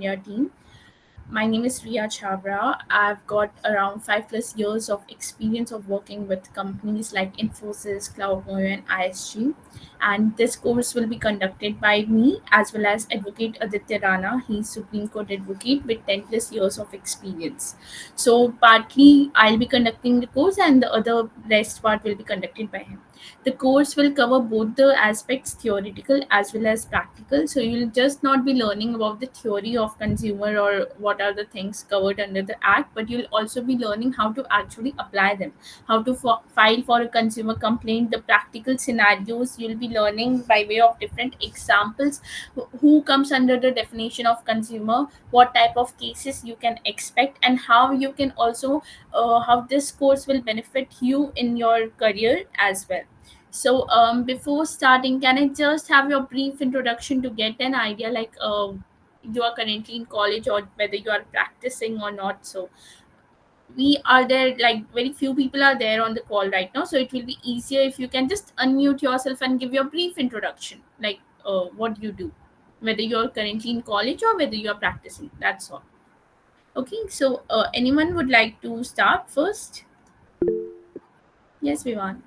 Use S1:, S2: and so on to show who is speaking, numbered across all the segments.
S1: your team. My name is Ria Chabra. I've got around 5+ years of experience of working with companies like Infosys, CloudWire, and ISG. And this course will be conducted by me as well as Advocate Aditya Rana. He's Supreme Court advocate with 10+ years of experience. So partly I'll be conducting the course and the other rest part will be conducted by him. The course will cover both the aspects, theoretical as well as practical. So you'll just not be learning about the theory of consumer or what are the things covered under the act, but you'll also be learning how to actually apply them, how to file for a consumer complaint, the practical scenarios you'll be learning by way of different examples, who comes under the definition of consumer, what type of cases you can expect, and how you can also how this course will benefit you in your career as well. So, before starting, can I just have your brief introduction to get an idea, like you are currently in college or whether you are practicing or not? So, we are there, like very few people are there on the call right now. So, it will be easier if you can just unmute yourself and give your brief introduction, like what you do, whether you are currently in college or whether you are practicing. That's all. Okay, so anyone would like to start first? Yes, Vivan.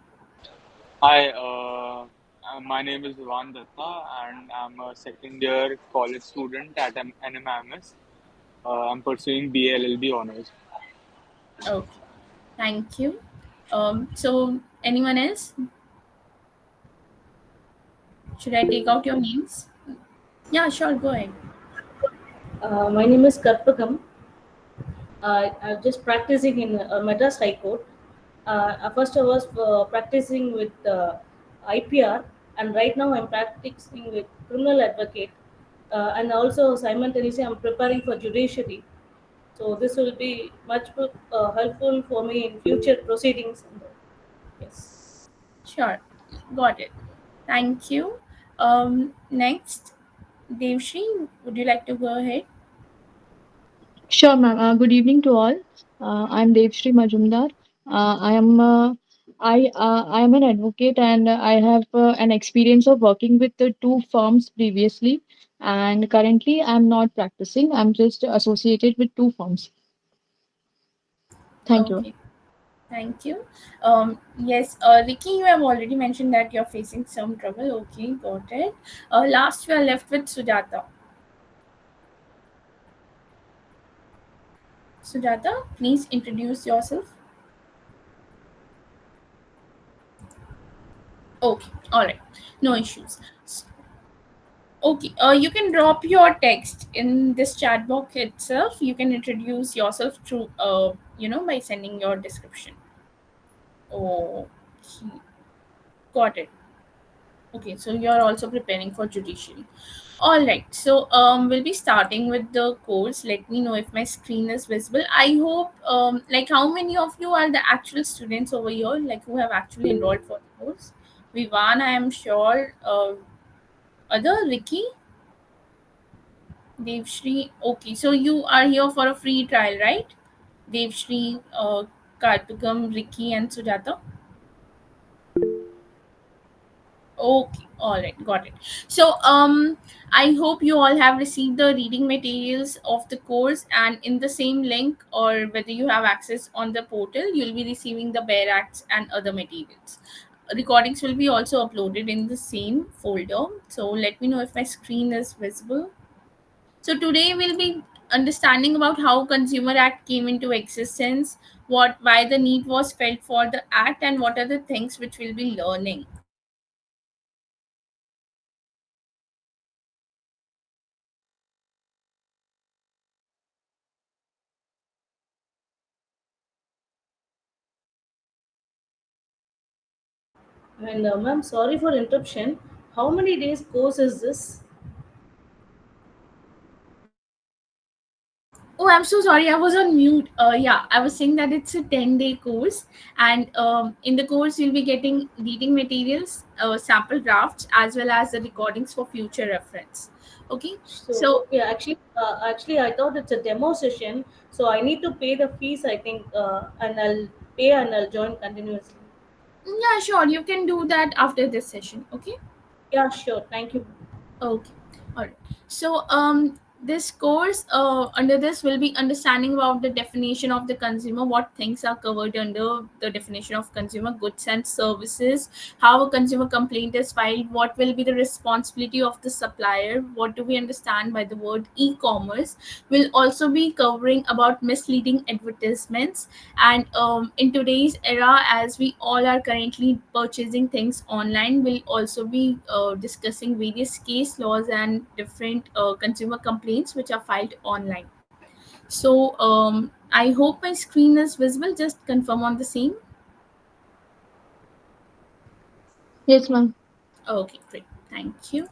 S2: Hi, my name is Ivan Datta, and I'm a second year college student at NMIMS. I'm pursuing BLLB honors.
S1: Okay, thank you. So anyone else? Should I take out your names? Yeah, sure, go ahead.
S3: My name is Karpagam. I'm just practicing in Madras High Court. First, I was practicing with IPR, and right now I'm practicing with criminal advocate. And also, simultaneously, I'm preparing for judiciary. So, this will be much helpful for me in future proceedings. Yes.
S1: Sure, got it. Thank you. Next, Devshri, would you like to go ahead?
S4: Sure, ma'am. Good evening to all. I'm Devshri Majumdar. I am an advocate and I have an experience of working with the two firms previously. And currently, I'm not practicing. I'm just associated with two firms. Thank you.
S1: Okay, thank you. Yes, Ricky, you have already mentioned that you're facing some trouble. Okay, got it. Last, we are left with Sujata. Sujata, please introduce yourself. Okay, all right, no issues. Okay, you can drop your text in this chat box itself. You can introduce yourself through, by sending your description. Oh, got it. Okay, so you are also preparing for judiciary. All right, so we'll be starting with the course. Let me know if my screen is visible. I hope, like, how many of you are the actual students over here, like who have actually enrolled for the course? Vivan, I am sure. Other Ricky, Devshri. Okay, so you are here for a free trial, right? Devshri, Kartikam, Ricky, and Sujata. Okay, all right, got it. So, I hope you all have received the reading materials of the course, and in the same link, or whether you have access on the portal, you'll be receiving the bare acts and other materials. Recordings will be also uploaded in the same folder. So, let me know if my screen is visible. So today we'll be understanding about how Consumer Act came into existence, what why the need was felt for the act, and what are the things which we'll be learning.
S3: And ma'am, sorry for interruption. How many days course is this?
S1: Oh, I'm so sorry. I was on mute. Yeah, I was saying that it's a 10-day course, and in the course you'll be getting reading materials, sample drafts, as well as the recordings for future reference. Okay,
S3: So
S1: so
S3: okay, actually, I thought it's a demo session, so I need to pay the fees. I think, and I'll pay and I'll join continuously.
S1: yeah, sure, you can do that after this session. Okay.
S3: Yeah, sure. Thank you.
S1: Okay. All right. So, This course, under this, will be understanding about the definition of the consumer, what things are covered under the definition of consumer goods and services, how a consumer complaint is filed, what will be the responsibility of the supplier, what do we understand by the word e-commerce. Will also be covering about misleading advertisements. And in today's era, as we all are currently purchasing things online, we'll also be discussing various case laws and different consumer complaints which are filed online. So I hope my screen is visible. Just confirm on the same.
S4: Yes, ma'am.
S1: Okay, great. Thank you.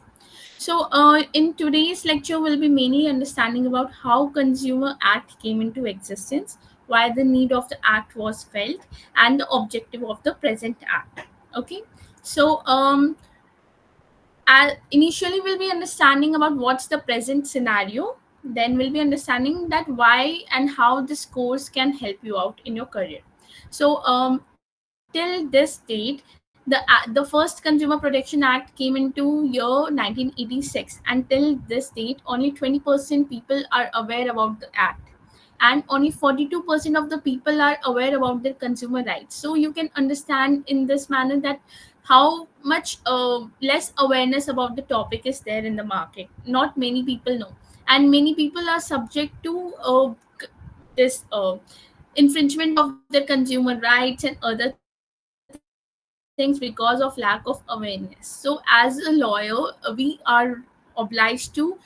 S1: So, in today's lecture, we'll be mainly understanding about how Consumer Act came into existence, why the need of the act was felt, and the objective of the present act. Okay. So, initially we'll be understanding about what's the present scenario. Then we'll be understanding that why and how this course can help you out in your career. So, till this date, the first Consumer Protection Act came into year 1986, and till this date only 20% people are aware about the act, and only 42% of the people are aware about their consumer rights. So you can understand in this manner that how much less awareness about the topic is there in the market. Not many people know, and many people are subject to this infringement of their consumer rights and other things because of lack of awareness. So as a lawyer, we are obliged to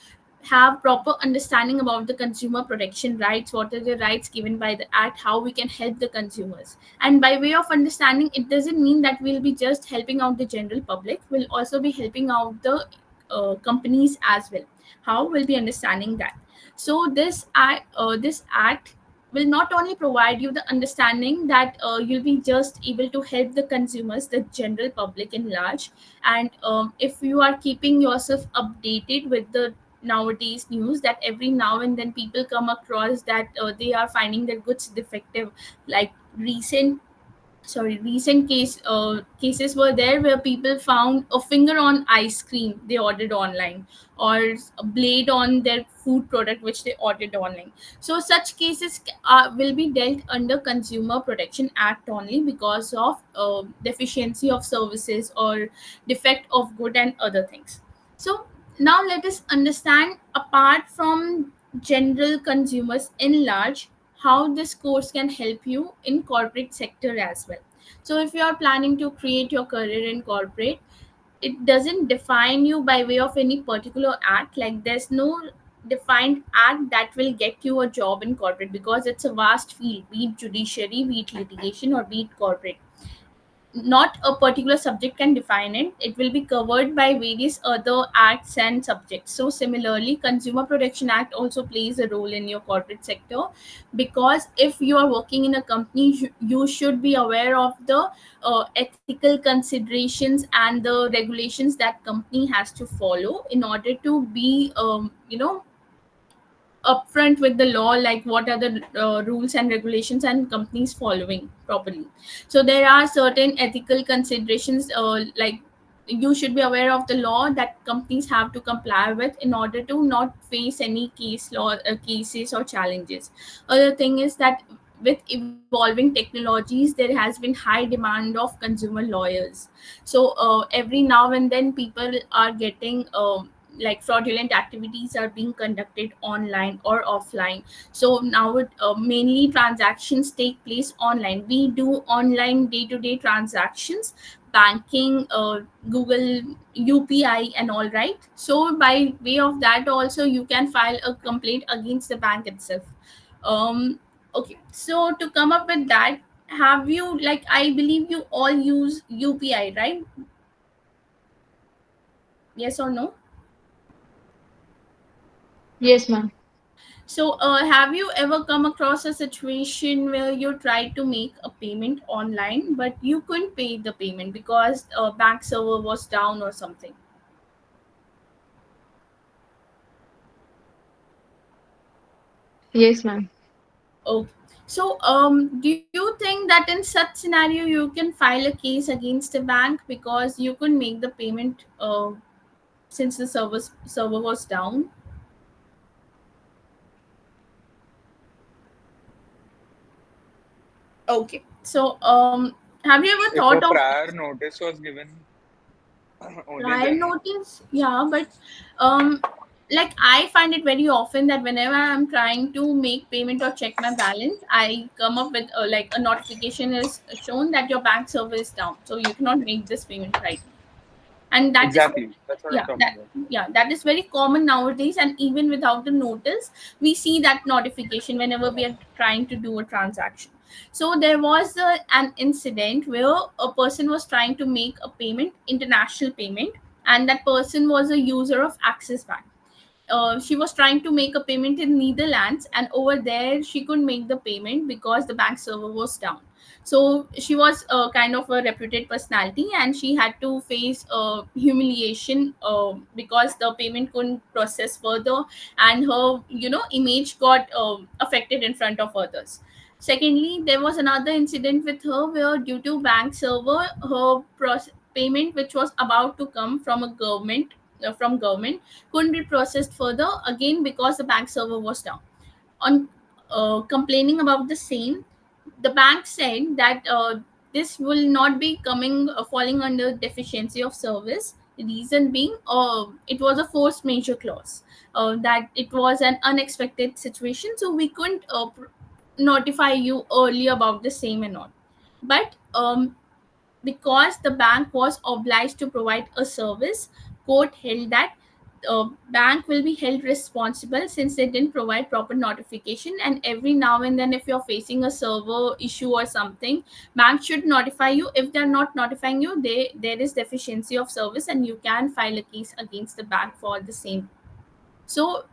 S1: have proper understanding about the consumer protection rights, what are the rights given by the act, how we can help the consumers. And by way of understanding, it doesn't mean that we'll be just helping out the general public, we'll also be helping out the companies as well. How we'll be understanding that. So this act will not only provide you the understanding that you'll be just able to help the consumers, the general public in large. And if you are keeping yourself updated with the nowadays news, that every now and then people come across that they are finding their goods defective. Like recent cases were there where people found a finger on ice cream they ordered online, or a blade on their food product which they ordered online. So such cases will be dealt under Consumer Protection Act only, because of deficiency of services or defect of good and other things. So now let us understand, apart from general consumers in large, how this course can help you in corporate sector as well. So if you are planning to create your career in corporate, it doesn't define you by way of any particular act. Like there's no defined act that will get you a job in corporate, because it's a vast field, be it judiciary, be it litigation, or be it corporate. Not a particular subject can define it. It will be covered by various other acts and subjects. So similarly, Consumer Protection Act also plays a role in your corporate sector, because if you are working in a company, you should be aware of the ethical considerations and the regulations that company has to follow in order to be upfront with the law, like what are the rules and regulations and companies following properly. So there are certain ethical considerations, like you should be aware of the law that companies have to comply with in order to not face any cases or challenges. Other thing is that with evolving technologies, there has been high demand of consumer lawyers. So every now and then people are getting like fraudulent activities are being conducted online or offline. So now mainly transactions take place online. We do online day-to-day transactions, banking, Google UPI and all, right? So by way of that also you can file a complaint against the bank itself. Okay, so to come up with that, have you, like, I believe you all use UPI, right? Yes or no?
S4: Yes, ma'am.
S1: So, have you ever come across a situation where you tried to make a payment online, but you couldn't pay the payment because bank server was down or something?
S4: Yes, ma'am.
S1: Okay. So, do you think that in such scenario you can file a case against a bank because you couldn't make the payment since the server was down? Okay. So, have you ever
S2: If
S1: thought
S2: a
S1: of
S2: prior notice was given, only
S1: prior
S2: then.
S1: notice? Yeah, but um, like I find it very often that whenever I'm trying to make payment or check my balance, I come up with like a notification is shown that your bank server is down, so you cannot make this payment right now. And that is,
S2: Exactly. That's what I'm
S1: yeah,
S2: talking
S1: that,
S2: about.
S1: yeah, that is very common nowadays. And even without the notice, we see that notification whenever we are trying to do a transaction. So there was an incident where a person was trying to make a payment, international payment, and that person was a user of Axis Bank. She was trying to make a payment in Netherlands, and over there she couldn't make the payment because the bank server was down. So she was kind of a reputed personality, and she had to face humiliation because the payment couldn't process further, and her image got affected in front of others. Secondly, there was another incident with her where due to bank server, her payment which was about to come from a government couldn't be processed further, again because the bank server was down. On complaining about the same, the bank said that this will not be coming falling under deficiency of service. The reason being, it was a force majeure clause, that it was an unexpected situation, so we couldn't notify you early about the same and all. But because the bank was obliged to provide a service, court held that bank will be held responsible since they didn't provide proper notification. And every now and then, if you're facing a server issue or something, bank should notify you. If they're not notifying you, there is deficiency of service, and you can file a case against the bank for the same. So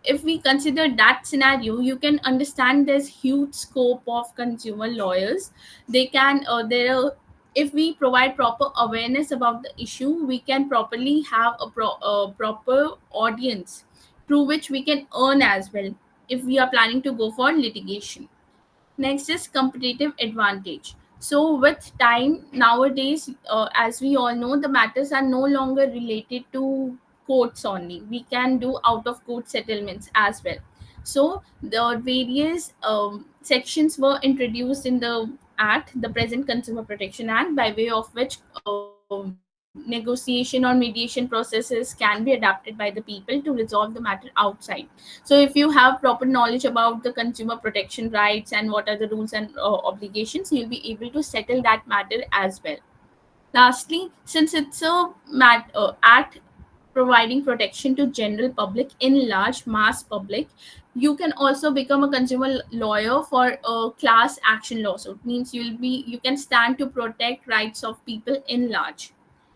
S1: if we consider that scenario, you can understand there's huge scope of consumer lawyers. They can there are, if we provide proper awareness about the issue, we can properly have a proper audience through which we can earn as well if we are planning to go for litigation. Next is competitive advantage. So, with time nowadays, as we all know, the matters are no longer related to courts only. We can do out of court settlements as well. So, the various sections were introduced in the Act, the present Consumer Protection Act, by way of which negotiation or mediation processes can be adapted by the people to resolve the matter outside. So if you have proper knowledge about the consumer protection rights and what are the rules and obligations, you'll be able to settle that matter as well. Lastly, since it's a act providing protection to general public in large mass public, you can also become a consumer lawyer for a class action lawsuit. Means you can stand to protect rights of people in large.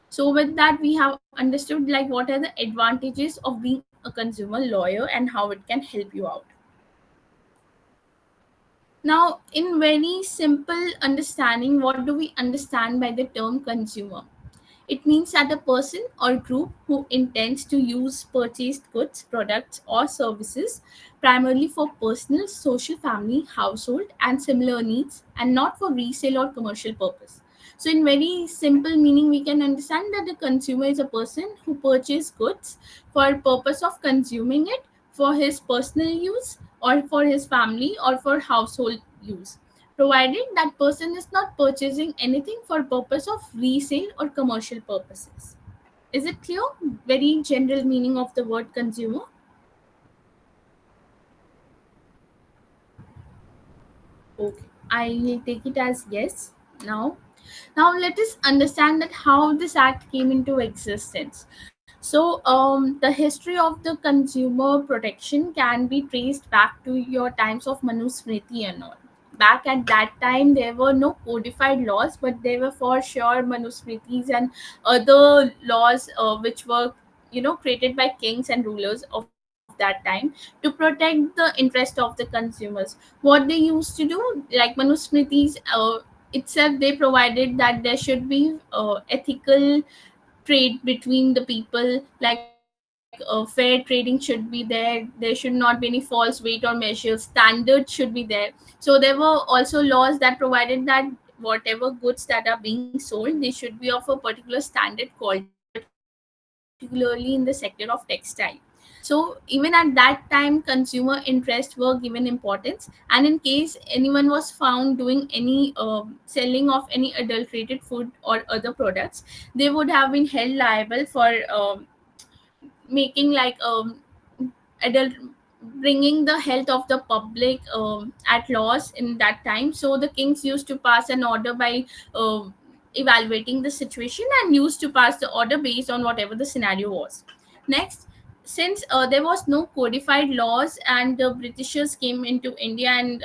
S1: So with that, we have understood like what are the advantages of being a consumer lawyer and how it can help you out. Now, in very simple understanding, what do we understand by the term consumer? It means that a person or group who intends to use purchased goods, products, or services primarily for personal, social, family, household, and similar needs, and not for resale or commercial purpose. So, in very simple meaning, we can understand that the consumer is a person who purchases goods for purpose of consuming it for his personal use or for his family or for household use, provided that person is not purchasing anything for purpose of resale or commercial purposes. Is it clear? Very general meaning of the word consumer. Okay, I will take it as yes. Now let us understand that how this act came into existence. So, the history of the consumer protection can be traced back to your times of Manusmriti and all. Back at that time, there were no codified laws, but there were for sure Manusmritis and other laws which were, created by kings and rulers of that time to protect the interest of the consumers. What they used to do, like Manusmritis itself, they provided that there should be ethical trade between the people, like fair trading should be there should not be any false weight or measures, standards should be there. So there were also laws that provided that whatever goods that are being sold, they should be of a particular standard quality, particularly in the sector of textile. So even at that time, consumer interests were given importance, and in case anyone was found doing any selling of any adulterated food or other products, they would have been held liable for making like adult bringing the health of the public at loss in that time. So the kings used to pass an order by uh, evaluating the situation, and used to pass the order based on whatever the scenario was. Next, since there was no codified laws, and the britishers came into India and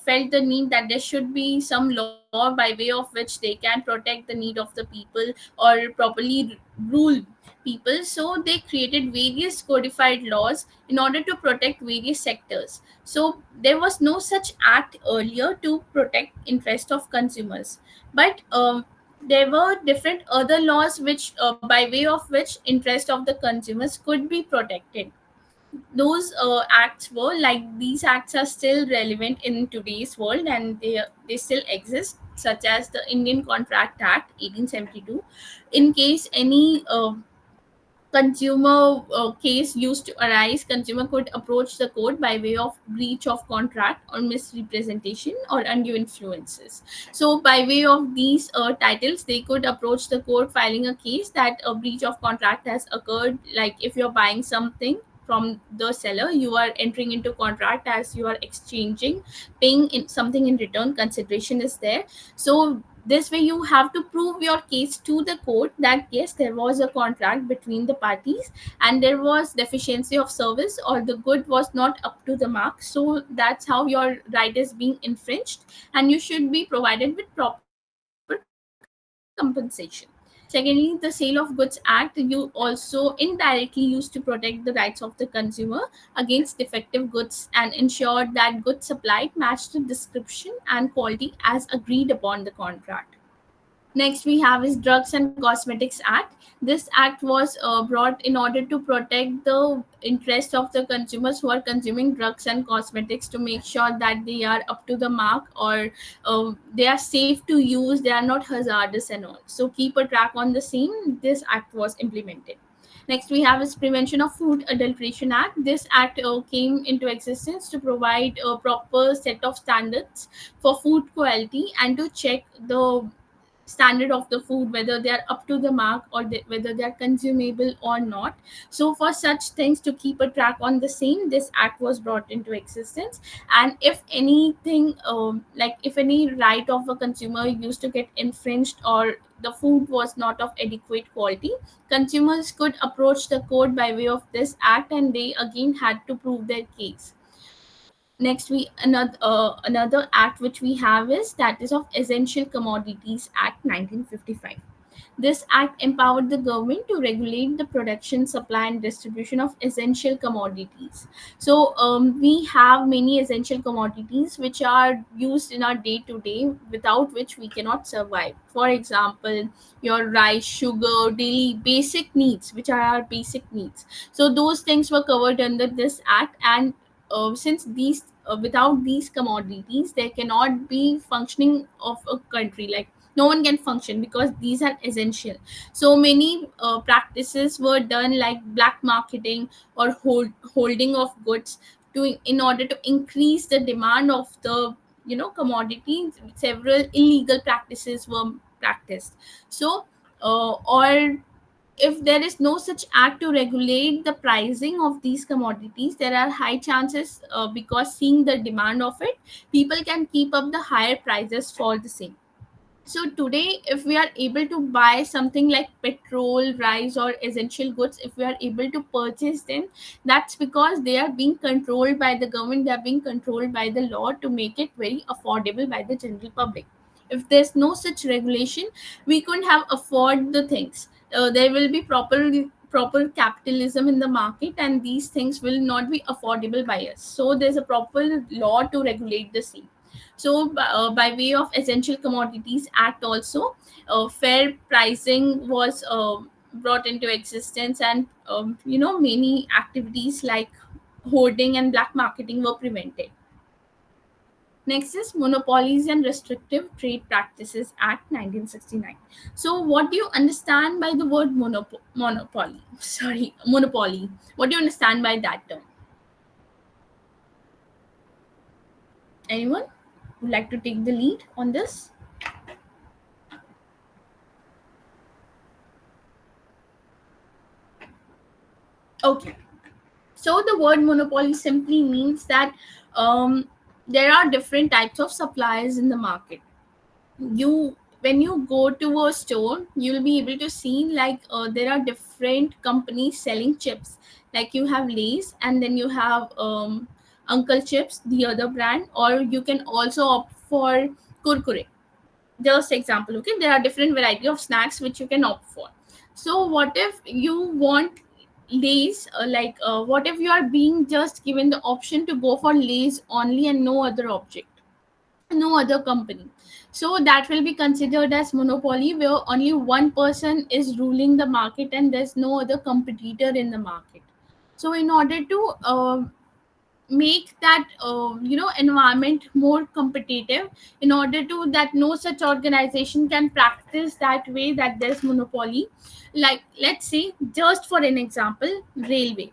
S1: felt the need that there should be some law by way of which they can protect the need of the people or properly rule people. So they created various codified laws in order to protect various sectors. So there was no such act earlier to protect interest of consumers, but there were different other laws which by way of which interest of the consumers could be protected. Those acts were like, these acts are still relevant in today's world, and they still exist, such as the Indian Contract Act 1872. In case any consumer case used to arise, consumer could approach the court by way of breach of contract or misrepresentation or undue influences. So by way of these titles, they could approach the court filing a case that a breach of contract has occurred. Like if you're buying something from the seller, you are entering into contract as you are exchanging, paying in something in return, consideration is there. So this way you have to prove your case to the court that yes, there was a contract between the parties, and there was deficiency of service, or the good was not up to the mark. So that's how your right is being infringed, and you should be provided with proper compensation. Secondly, the Sale of Goods Act, you also indirectly used to protect the rights of the consumer against defective goods and ensured that goods supplied matched the description and quality as agreed upon the contract. Next, we have is Drugs and Cosmetics Act. This act was brought in order to protect the interest of the consumers who are consuming drugs and cosmetics, to make sure that they are up to the mark, or they are safe to use, they are not hazardous and all. So keep a track on the same. This act was implemented. Next, we have is Prevention of Food Adulteration Act. This act came into existence to provide a proper set of standards for food quality, and to check the standard of the food, whether they are up to the mark, or whether they are consumable or not. So for such things, to keep a track on the same, this act was brought into existence. And if anything, like if any right of a consumer used to get infringed, or the food was not of adequate quality, consumers could approach the court by way of this act, and they again had to prove their case. Next, we another act which we have is that is of Essential Commodities Act 1955. This act empowered the government to regulate the production, supply, and distribution of essential commodities. So we have many essential commodities which are used in our day to day, without which we cannot survive. For example, your rice, sugar, daily basic needs, which are our basic needs. So those things were covered under this act, and since these without these commodities, there cannot be functioning of a country. Like no one can function, because these are essential. So many practices were done, like black marketing or holding of goods, to in order to increase the demand of the commodities. Several illegal practices were practiced. So or if there is no such act to regulate the pricing of these commodities, there are high chances, because seeing the demand of it, people can keep up the higher prices for the same. So today, if we are able to buy something like petrol, rice, or essential goods, if we are able to purchase them, that's because they are being controlled by the government, they are being controlled by the law, to make it very affordable by the general public. If there's no such regulation, we couldn't have afford the things. There will be proper capitalism in the market, and these things will not be affordable by us. So there's a proper law to regulate the same. So by way of Essential Commodities Act also, fair pricing was brought into existence, and many activities like hoarding and black marketing were prevented. Next is Monopolies and Restrictive Trade Practices Act 1969. So, what do you understand by the word monopoly? Sorry, monopoly. What do you understand by that term? Anyone would like to take the lead on this? Okay. So, the word monopoly simply means that um, there are different types of suppliers in the market. You When you go to a store, you'll be able to see like there are different companies selling chips. Like you have Lay's, and then you have Uncle Chips, the other brand, or you can also opt for Kurkure. Just example, okay, there are different variety of snacks which you can opt for. So what if you want Lay's, what if you are being just given the option to go for Lay's only and no other object, no other company? So that will be considered as monopoly, where only one person is ruling the market and there's no other competitor in the market. So in order to make that environment more competitive, in order to that no such organization can practice that way that there's monopoly. Like, let's say, just for an example, railway.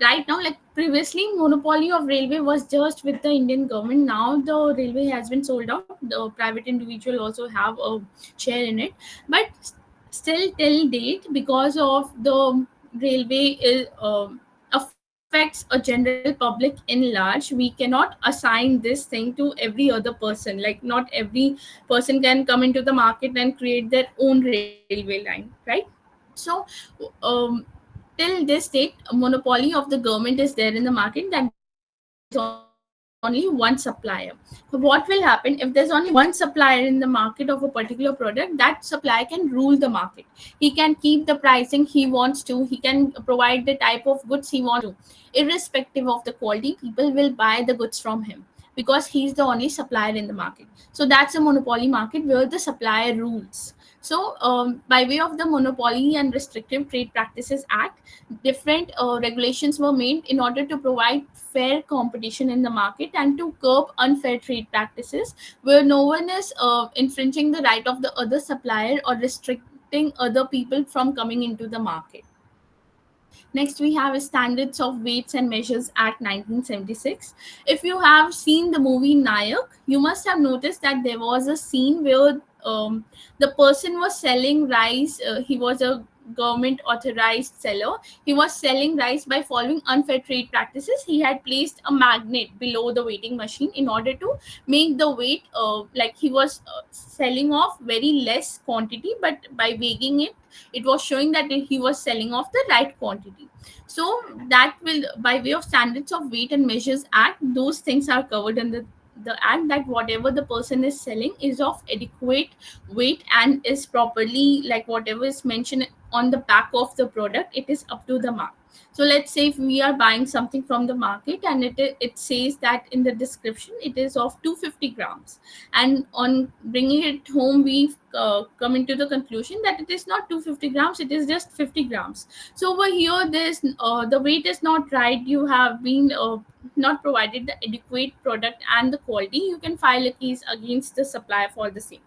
S1: Right now, like previously, monopoly of railway was just with the Indian government. Now the railway has been sold out, the private individual also have a share in it. But still till date, because of the railway is affects a general public in large, we cannot assign this thing to every other person. Like, not every person can come into the market and create their own railway line, right? So um, till this date, a monopoly of the government is there in the market, that there's only one supplier. What will happen if there's only one supplier in the market of a particular product? That supplier can rule the market. He can keep the pricing he wants to, he can provide the type of goods he wants to, irrespective of the quality. People will buy the goods from him because he's the only supplier in the market. So that's a monopoly market where the supplier rules. So, by way of the Monopoly and Restrictive Trade Practices Act, different regulations were made in order to provide fair competition in the market and to curb unfair trade practices, where no one is infringing the right of the other supplier or restricting other people from coming into the market. Next, we have Standards of Weights and Measures Act 1976. If you have seen the movie Nayak, you must have noticed that there was a scene where the person was selling rice. He was a government authorized seller. He was selling rice by following unfair trade practices. He had placed a magnet below the weighting machine in order to make the weight, like he was selling off very less quantity, but by weighing it, it was showing that he was selling off the right quantity. So that will, by way of Standards of Weight and Measures Act, those things are covered in the act, that whatever the person is selling is of adequate weight and is properly, like whatever is mentioned on the back of the product, it is up to the mark. So let's say if we are buying something from the market and it says that in the description it is of 250 grams, and on bringing it home we come into the conclusion that it is not 250 grams, it is just 50 grams. So over here, this the weight is not right, you have been not provided the adequate product and the quality, you can file a case against the supplier for the same.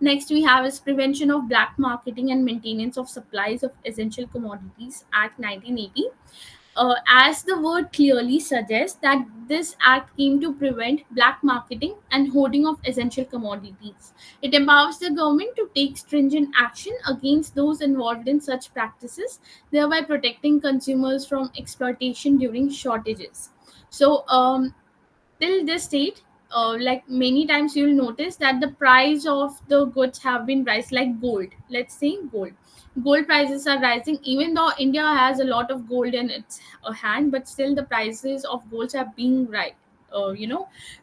S1: Next, we have is Prevention of Black Marketing and Maintenance of Supplies of Essential Commodities Act 1980. As the word clearly suggests, that this act came to prevent black marketing and hoarding of essential commodities. It empowers the government to take stringent action against those involved in such practices, thereby protecting consumers from exploitation during shortages. So, till this date, like many times you'll notice that the price of the goods have been rising, like gold. Let's say gold prices are rising, even though India has a lot of gold in its hand, but still the prices of golds are being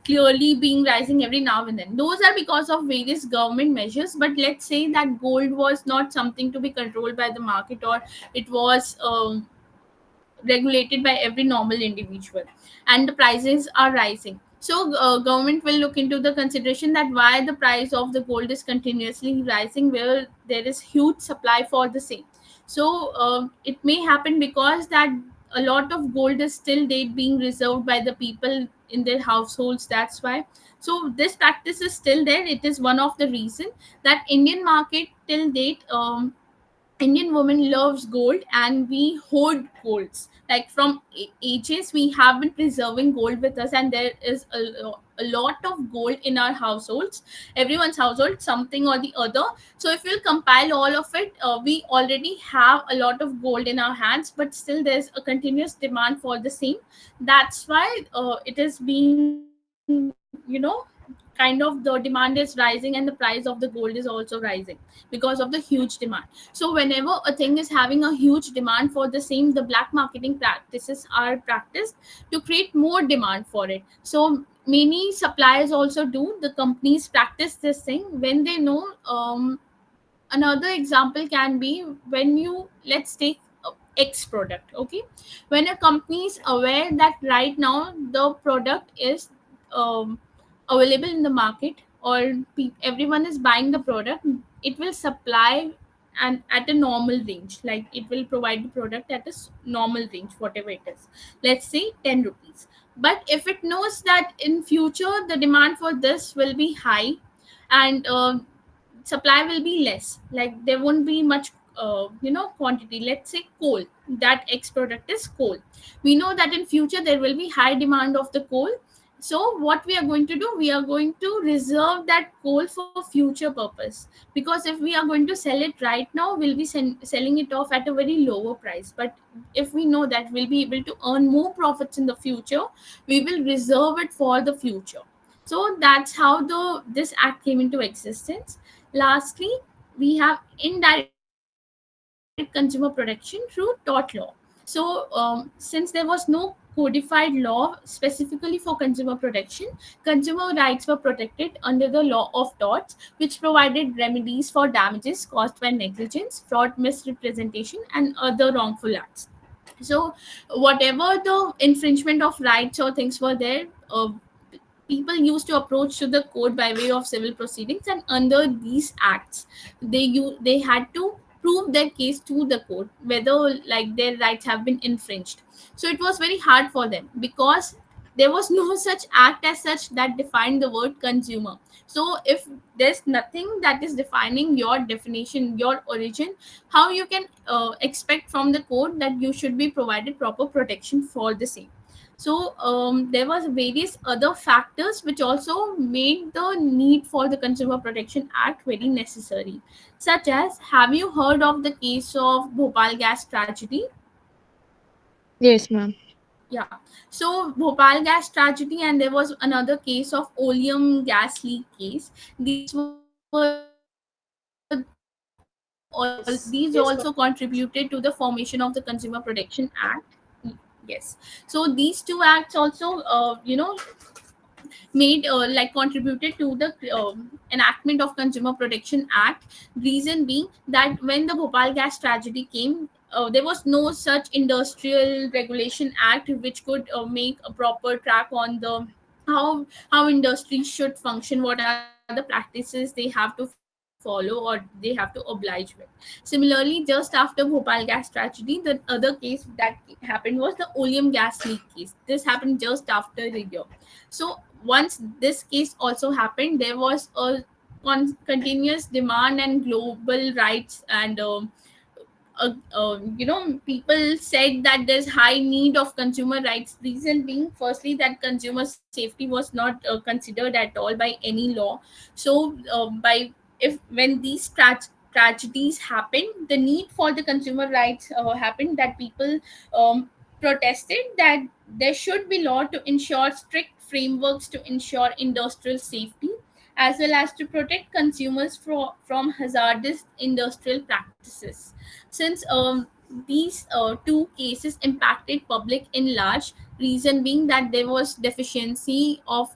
S1: clearly being rising every now and then. Those are because of various government measures. But let's say that gold was not something to be controlled by the market, or it was regulated by every normal individual, and the prices are rising. So government will look into the consideration that why the price of the gold is continuously rising, where there is huge supply for the same. So it may happen because that a lot of gold is still date being reserved by the people in their households. That's why. So this practice is still there. It is one of the reason that Indian market till date, Indian woman loves gold and we hoard golds. Like from ages, we have been preserving gold with us, and there is a lot of gold in our households, everyone's household, something or the other. So if we'll compile all of it, we already have a lot of gold in our hands, but still there's a continuous demand for the same. That's why it is being, kind of the demand is rising and the price of the gold is also rising because of the huge demand. So whenever a thing is having a huge demand for the same, the black marketing practices are practiced to create more demand for it. So many suppliers also do, the companies practice this thing when they know. Another example can be when you, let's take X product. Okay, when a company is aware that right now the product is um, available in the market, or everyone is buying the product, it will supply and at a normal range, like it will provide the product at a normal range, whatever it is, let's say 10 rupees. But if it knows that in future the demand for this will be high, and supply will be less, like there won't be much quantity. Let's say coal, that X product is coal. We know that in future there will be high demand of the coal. So what we are going to do, we are going to reserve that coal for future purpose, because if we are going to sell it right now, we'll be selling it off at a very lower price. But if we know that we'll be able to earn more profits in the future, we will reserve it for the future. So that's how the this act came into existence. Lastly, we have indirect consumer protection through tort law. So since there was no codified law specifically for consumer protection, consumer rights were protected under the law of torts, which provided remedies for damages caused by negligence, fraud, misrepresentation, and other wrongful acts. So whatever the infringement of rights or things were there, people used to approach to the court by way of civil proceedings, and under these acts they had to prove their case to the court whether like their rights have been infringed. So it was very hard for them because there was no such act as such that defined the word consumer. So if there's nothing that is defining your definition, your origin, how you can expect from the court that you should be provided proper protection for the same? So there was various other factors which also made the need for the Consumer Protection Act very necessary, such as, have you heard of the case of Bhopal gas tragedy?
S4: Yes, ma'am.
S1: Yeah. So Bhopal gas tragedy, and there was another case of oleum gas leak case. These also
S3: Yes,
S1: contributed to
S3: yes,
S1: the
S3: ma'am.
S1: formation of the Consumer Protection Act. Yes. So these two acts also, made like contributed to the enactment of Consumer Protection Act. Reason being that when the Bhopal gas tragedy came, there was no such industrial regulation act which could make a proper track on the how industries should function, what are the practices they have to follow or they have to oblige with. Similarly, just after Bhopal gas tragedy, the other case that happened was the oleum gas leak case. This happened just after a year. So once this case also happened, there was a continuous demand and global rights, and people said that there's high need of consumer rights. Reason being, firstly, that consumer safety was not considered at all by any law. So by if when these tragedies happen, the need for the consumer rights happened, that people protested that there should be law to ensure strict frameworks to ensure industrial safety, as well as to protect consumers from hazardous industrial practices. Since these two cases impacted public in large, reason being that there was deficiency of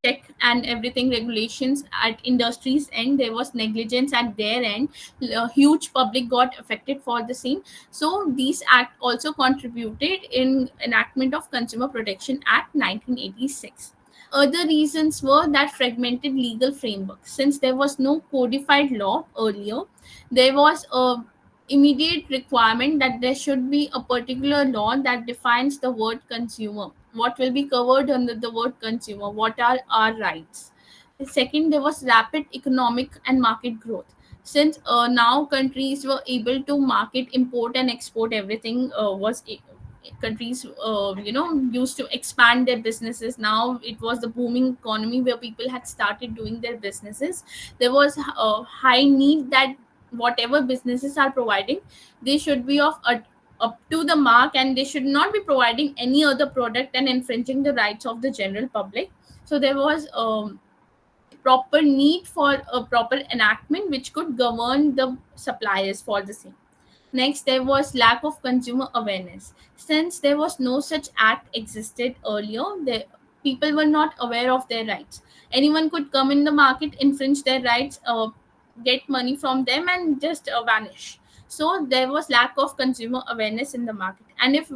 S1: check and everything regulations at industries end, there was negligence at their end, a huge public got affected for the same. So these act also contributed in enactment of Consumer Protection Act 1986. Other reasons were that fragmented legal framework. Since there was no codified law earlier, there was a immediate requirement that there should be a particular law that defines the word consumer. What will be covered under the word consumer? What are our rights? Second, there was rapid economic and market growth. Since now countries were able to market, import, and export everything, countries used to expand their businesses. Now it was the booming economy where people had started doing their businesses. There was a high need that whatever businesses are providing, they should be up to the mark, and they should not be providing any other product and infringing the rights of the general public. So there was proper need for a proper enactment which could govern the suppliers for the same. Next, there was lack of consumer awareness. Since there was no such act existed earlier, people were not aware of their rights. Anyone could come in the market, infringe their rights, get money from them, and just vanish. So there was lack of consumer awareness in the market. And if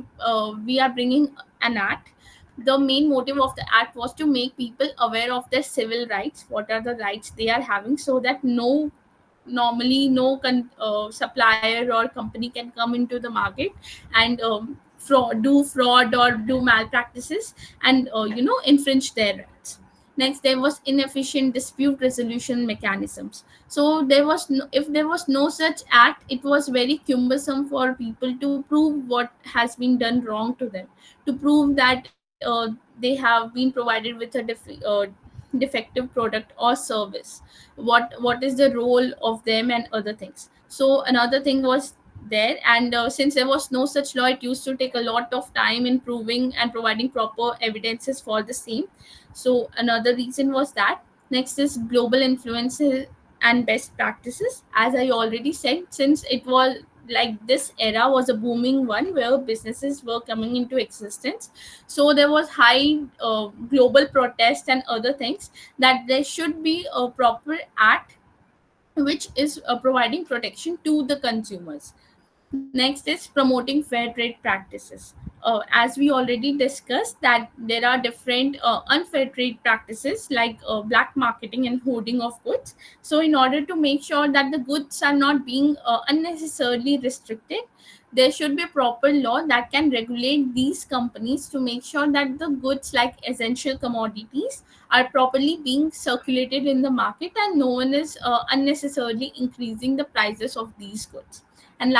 S1: we are bringing an act, the main motive of the act was to make people aware of their civil rights, what are the rights they are having, so that no supplier or company can come into the market and do fraud or do malpractices and infringe their rights. Next, there was inefficient dispute resolution mechanisms. So if there was no such act, it was very cumbersome for people to prove what has been done wrong to them, to prove that they have been provided with a defective product or service, what is the role of them and other things. So another thing was there, and since there was no such law, it used to take a lot of time in proving and providing proper evidences for the same. So another reason was that. Next is global influences and best practices. As I already said, since it was like this era was a booming one where businesses were coming into existence, so there was high global protest and other things, that there should be a proper act which is providing protection to the consumers. Next is promoting fair trade practices. As we already discussed, that there are different unfair trade practices like black marketing and hoarding of goods. So in order to make sure that the goods are not being unnecessarily restricted, there should be a proper law that can regulate these companies to make sure that the goods like essential commodities are properly being circulated in the market and no one is unnecessarily increasing the prices of these goods. And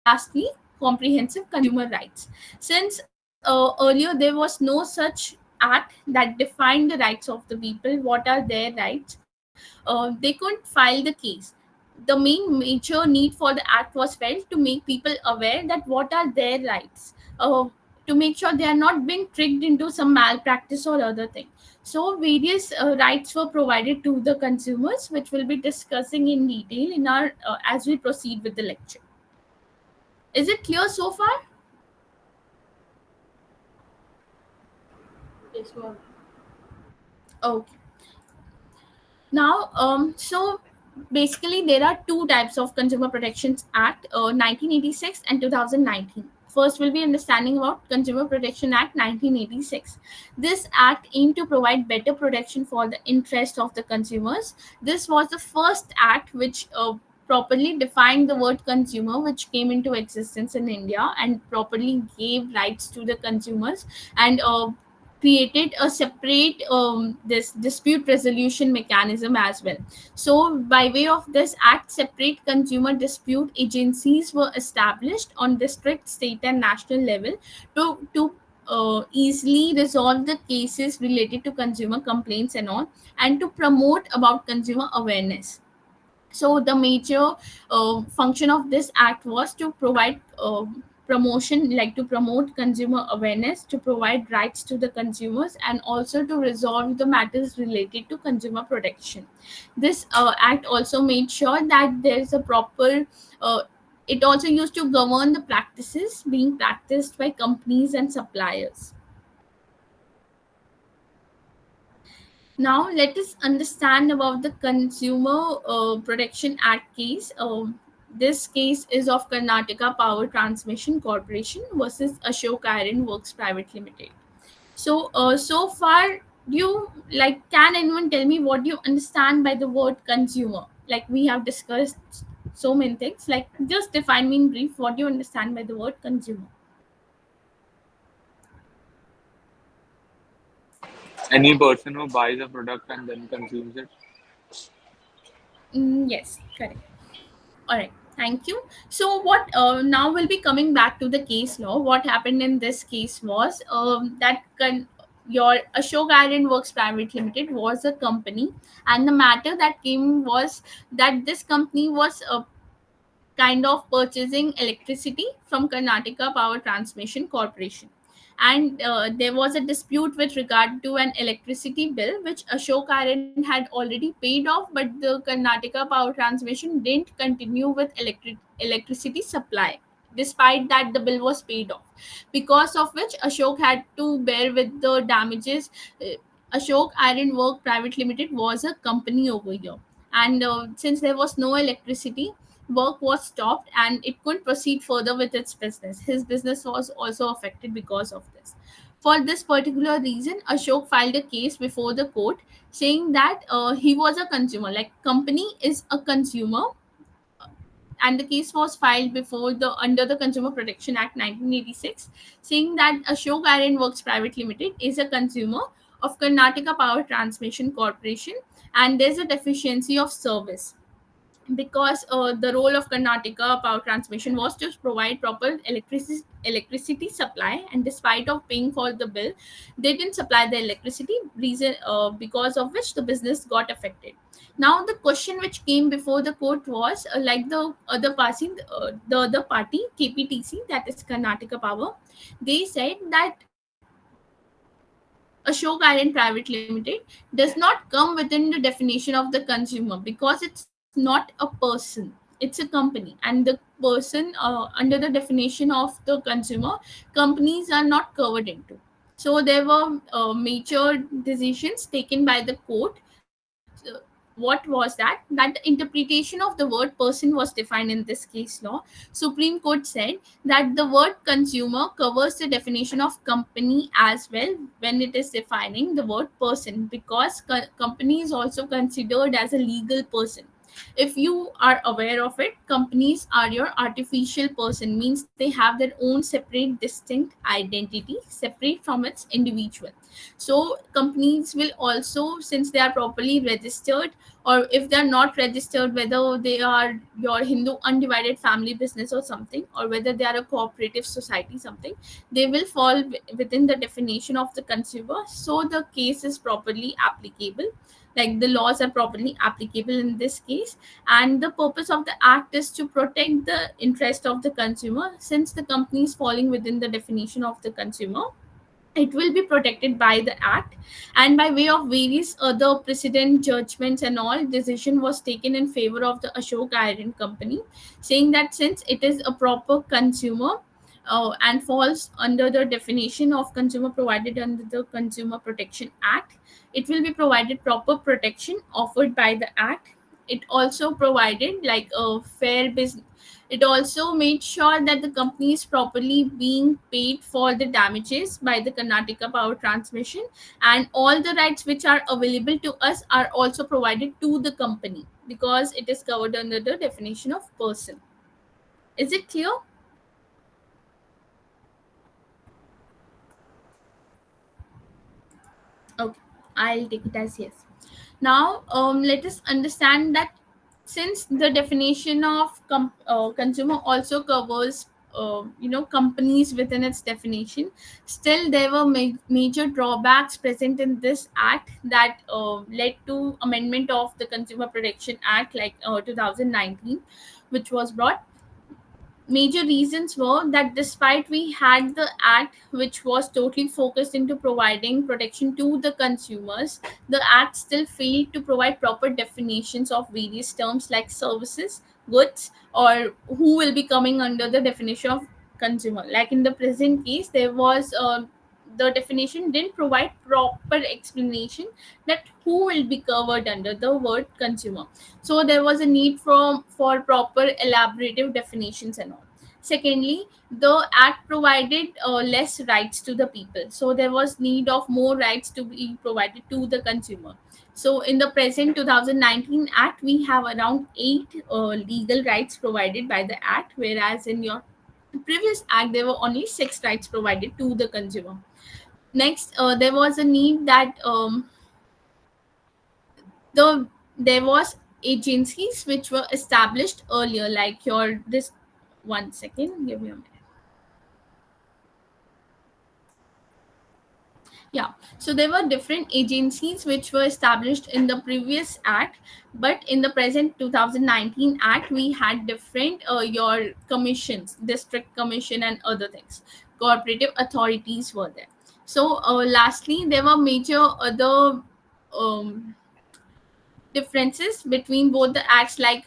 S1: lastly, comprehensive consumer rights. Since earlier there was no such act that defined the rights of the people, what are their rights, they couldn't file the case. The main major need for the act was felt to make people aware that what are their rights, to make sure they are not being tricked into some malpractice or other thing. So various rights were provided to the consumers, which we'll be discussing in detail in our as we proceed with the lecture. Is it clear so far?
S3: Yes, ma'am.
S1: Okay. Now, so basically, there are two types of Consumer Protections Act, 1986 and 2019. First, we'll be understanding about Consumer Protection Act 1986. This act aimed to provide better protection for the interest of the consumers. This was the first act which properly defined the word consumer, which came into existence in India and properly gave rights to the consumers and created a separate this dispute resolution mechanism as well. So by way of this act, separate consumer dispute agencies were established on district, state, and national level to easily resolve the cases related to consumer complaints and all, and to promote about consumer awareness. So the major function of this act was to provide promotion, like to promote consumer awareness, to provide rights to the consumers, and also to resolve the matters related to consumer protection. This act also made sure that there is a proper it also used to govern the practices being practiced by companies and suppliers. Now, let us understand about the Consumer Protection Act case. This case is of Karnataka Power Transmission Corporation versus Ashok Iron Works Private Limited. So, so far, can anyone tell me what you understand by the word consumer? Like we have discussed so many things. Like, just define me in brief what do you understand by the word consumer.
S2: Any person who buys a product and then consumes it.
S1: Yes, correct. All right, thank you. So, what now we'll be coming back to the case law. What happened in this case was your Ashok Iron Works Private Limited was a company, and the matter that came was that this company was kind of purchasing electricity from Karnataka Power Transmission Corporation. And there was a dispute with regard to an electricity bill, which Ashok Iron had already paid off, but the Karnataka Power Transmission didn't continue with electricity supply, despite that the bill was paid off, because of which Ashok had to bear with the damages. Ashok Iron Work Private Limited was a company over here, and since there was no electricity, work was stopped and it couldn't proceed further with its business. His business was also affected because of this. For this particular reason, Ashok filed a case before the court saying that he was a consumer, like company is a consumer, and the case was filed before the under the Consumer Protection Act 1986, saying that Ashok Iron Works Private Limited is a consumer of Karnataka Power Transmission Corporation, and there's a deficiency of service because the role of Karnataka Power Transmission was to provide proper electricity supply, and despite of paying for the bill, they didn't supply the electricity reason because of which the business got affected. Now the question which came before the court was like the other party KPTC, that is Karnataka Power, they said that Ashok Iron Private Limited does not come within the definition of the consumer because it's not a person, it's a company, and the person under the definition of the consumer, companies are not covered into. So there were major decisions taken by the court. So what was that the interpretation of the word person was defined in this case law. Supreme Court said that the word consumer covers the definition of company as well when it is defining the word person, because company is also considered as a legal person. If you are aware of it, companies are your artificial person, means they have their own separate distinct identity separate from its individual. So companies will also, since they are properly registered, or if they are not registered, whether they are your Hindu undivided family business or something, or whether they are a cooperative society something, they will fall within the definition of the consumer. So the case is properly applicable, like the laws are properly applicable in this case. And the purpose of the act is to protect the interest of the consumer. Since the company is falling within the definition of the consumer, it will be protected by the act. And by way of various other precedent judgments and all, decision was taken in favor of the Ashok Iron Company, saying that since it is a proper consumer and falls under the definition of consumer provided under the Consumer Protection Act, it will be provided proper protection offered by the act. It also provided like a fair business. It also made sure that the company is properly being paid for the damages by the Karnataka Power Transmission, and all the rights which are available to us are also provided to the company because it is covered under the definition of person. Is it clear? Okay, I'll take it as yes. Now, let us understand that since the definition of consumer also covers companies within its definition, still there were major drawbacks present in this act that led to amendment of the Consumer Protection Act, like 2019, which was brought. Major reasons were that despite we had the act which was totally focused into providing protection to the consumers, the act still failed to provide proper definitions of various terms like services, goods, or who will be coming under the definition of consumer. Like in the present case, there was the definition didn't provide proper explanation that who will be covered under the word consumer. So there was a need for proper elaborative definitions and all. Secondly, the act provided less rights to the people, so there was need of more rights to be provided to the consumer. So in the present 2019 act, we have around 8 legal rights provided by the act, whereas in your previous act there were only 6 rights provided to the consumer. Next, there was a need that the there was agencies which were established earlier, like your this one second, give me a minute. Yeah, so there were different agencies which were established in the previous act, but in the present 2019 act, we had different your commissions, district commission, and other things. Cooperative authorities were there. So, lastly, there were major other um, differences between both the acts, like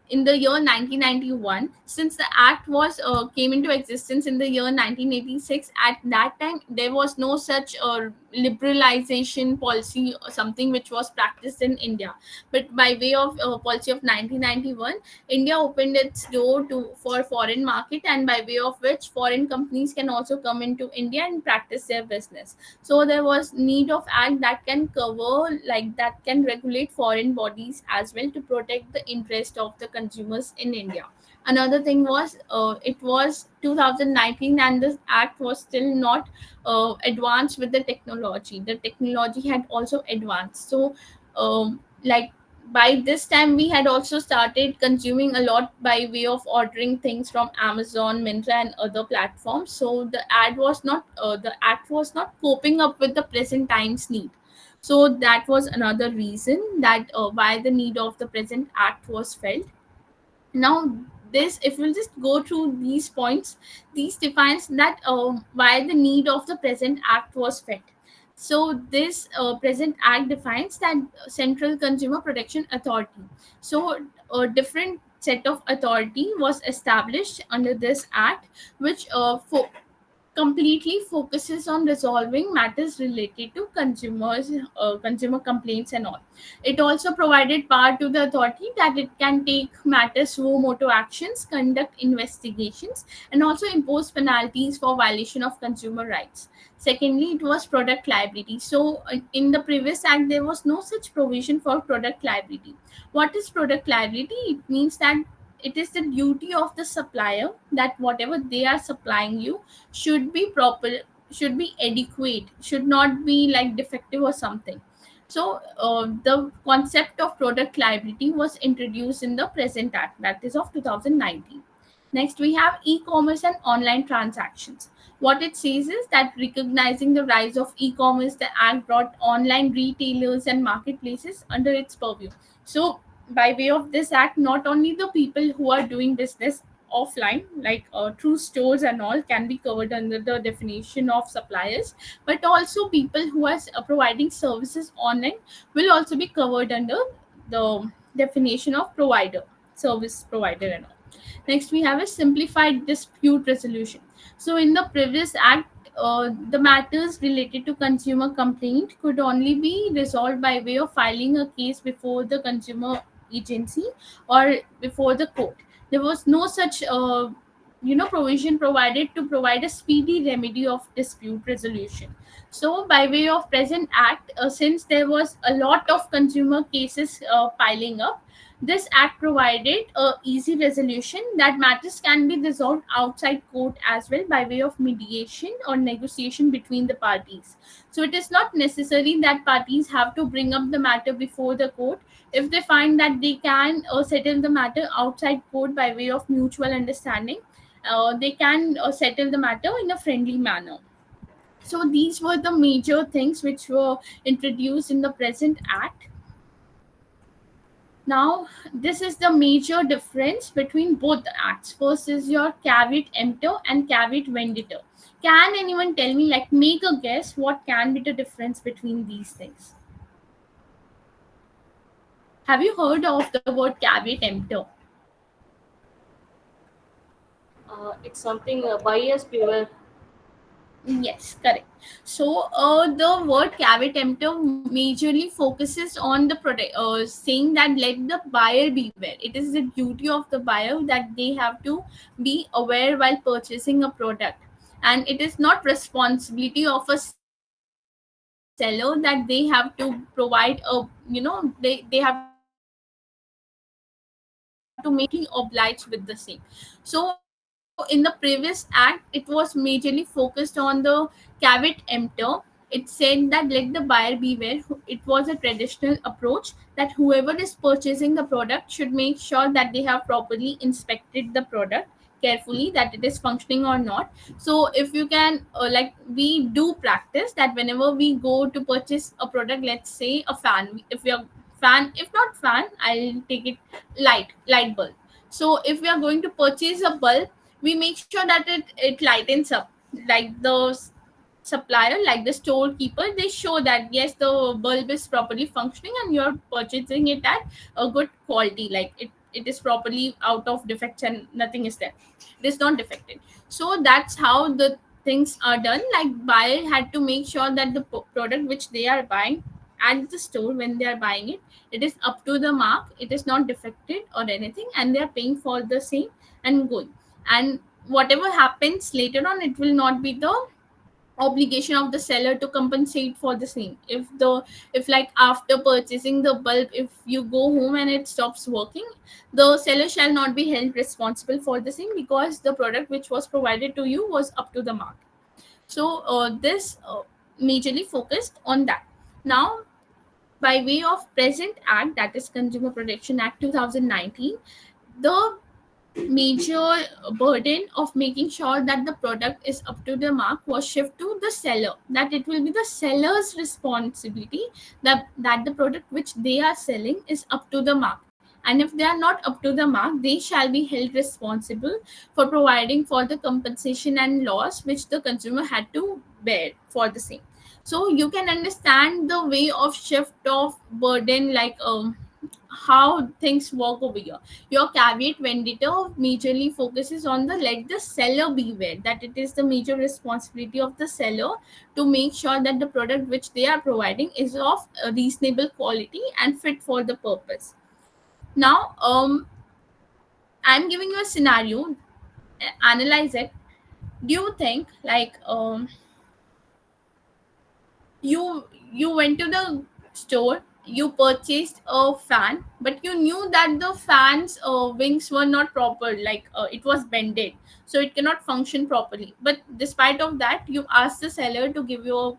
S1: in the year 1991, since the act was came into existence in the year 1986. At that time there was no such liberalization policy or something which was practiced in India, but by way of policy of 1991, India opened its door to for foreign market, and by way of which foreign companies can also come into India and practice their business. So there was need of act that can cover, like that can regulate foreign bodies as well, to protect the interest of the consumers in India. Another thing was it was 2019 and this act was still not advanced with the technology. The technology had also advanced. So like by this time we had also started consuming a lot by way of ordering things from Amazon, Myntra, and other platforms. So the act was not coping up with the present times need. So that was another reason that why the need of the present act was felt. Now, this, if we'll just go through these points, these defines that why the need of the present act was felt. So this present act defines that Central Consumer Protection Authority. So a different set of authority was established under this act, which completely focuses on resolving matters related to consumer complaints and all. It also provided power to the authority that it can take matters suo motu actions, conduct investigations, and also impose penalties for violation of consumer rights. Secondly, it was product liability. So in the previous act there was no such provision for product liability. What is product liability? It means that it is the duty of the supplier that whatever they are supplying you should be proper, should be adequate, should not be like defective or something. So the concept of product liability was introduced in the present act, that is of 2019. Next, we have e-commerce and online transactions. What it says is that recognizing the rise of e-commerce, the act brought online retailers and marketplaces under its purview. So by way of this act, not only the people who are doing business offline, like through stores and all, can be covered under the definition of suppliers, but also people who are providing services online will also be covered under the definition of provider, service provider and all. Next, we have a simplified dispute resolution. So in the previous act, the matters related to consumer complaint could only be resolved by way of filing a case before the consumer agency or before the court. There was no such provision provided to provide a speedy remedy of dispute resolution. So by way of present act, since there was a lot of consumer cases piling up, this act provided a easy resolution that matters can be resolved outside court as well by way of mediation or negotiation between the parties. So it is not necessary that parties have to bring up the matter before the court. If they find that they can settle the matter outside court by way of mutual understanding, they can settle the matter in a friendly manner. So these were the major things which were introduced in the present act. Now, this is the major difference between both the acts. First is your caveat emptor and caveat venditor. Can anyone tell me, like, make a guess what can be the difference between these things? Have you heard of the word caveat emptor?
S3: It's something bias beware.
S1: Yes, correct. So, the word caveat emptor majorly focuses on the product, saying that let the buyer beware. It is the duty of the buyer that they have to be aware while purchasing a product, and it is not responsibility of a seller that they have to provide a, they have to make sure that the buyer is completely obliged with the same. So in the previous act, it was majorly focused on the caveat emptor. It said that let the buyer beware. It was a traditional approach that whoever is purchasing the product should make sure that they have properly inspected the product carefully, that it is functioning or not. So if you can, we do practice that whenever we go to purchase a product, let's say a fan, if we are fan, if not fan, I'll take it light bulb. So if we are going to purchase a bulb, we make sure that it lightens up, like the supplier, like the storekeeper, they show that yes, the bulb is properly functioning and you're purchasing it at a good quality, like it is properly out of defects and nothing is there, it is not defected. So that's how the things are done. Like buyer had to make sure that the product which they are buying at the store, when they are buying it, it is up to the mark, it is not defected or anything, and they are paying for the same and going. And whatever happens later on, it will not be the obligation of the seller to compensate for the same. If like after purchasing the bulb, if you go home and it stops working, the seller shall not be held responsible for the same, because the product which was provided to you was up to the mark. So this majorly focused on that. Now, by way of present act, that is Consumer Protection Act 2019, the major burden of making sure that the product is up to the mark was shift to the seller, that it will be the seller's responsibility that the product which they are selling is up to the mark, and if they are not up to the mark, they shall be held responsible for providing for the compensation and loss which the consumer had to bear for the same. So you can understand the way of shift of burden, like how things work over here. Your caveat vendor majorly focuses on the let the seller beware, that it is the major responsibility of the seller to make sure that the product which they are providing is of a reasonable quality and fit for the purpose. Now, I'm giving you a scenario. Analyze it. Do you think like you went to the store, you purchased a fan, but you knew that the fan's wings were not proper, like it was bended, so it cannot function properly, but despite of that you asked the seller to give you a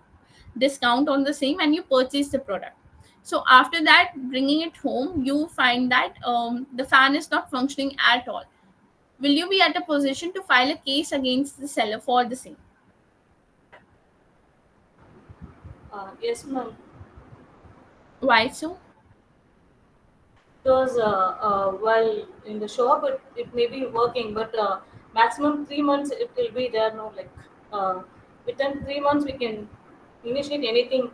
S1: discount on the same and you purchase the product. So after that, bringing it home, you find that the fan is not functioning at all. Will you be at a position to file a case against the seller for the same?
S3: Yes, ma'am.
S1: Why so?
S3: Because while in the shop, it may be working, but maximum 3 months it will be there. No, like within 3 months we can initiate anything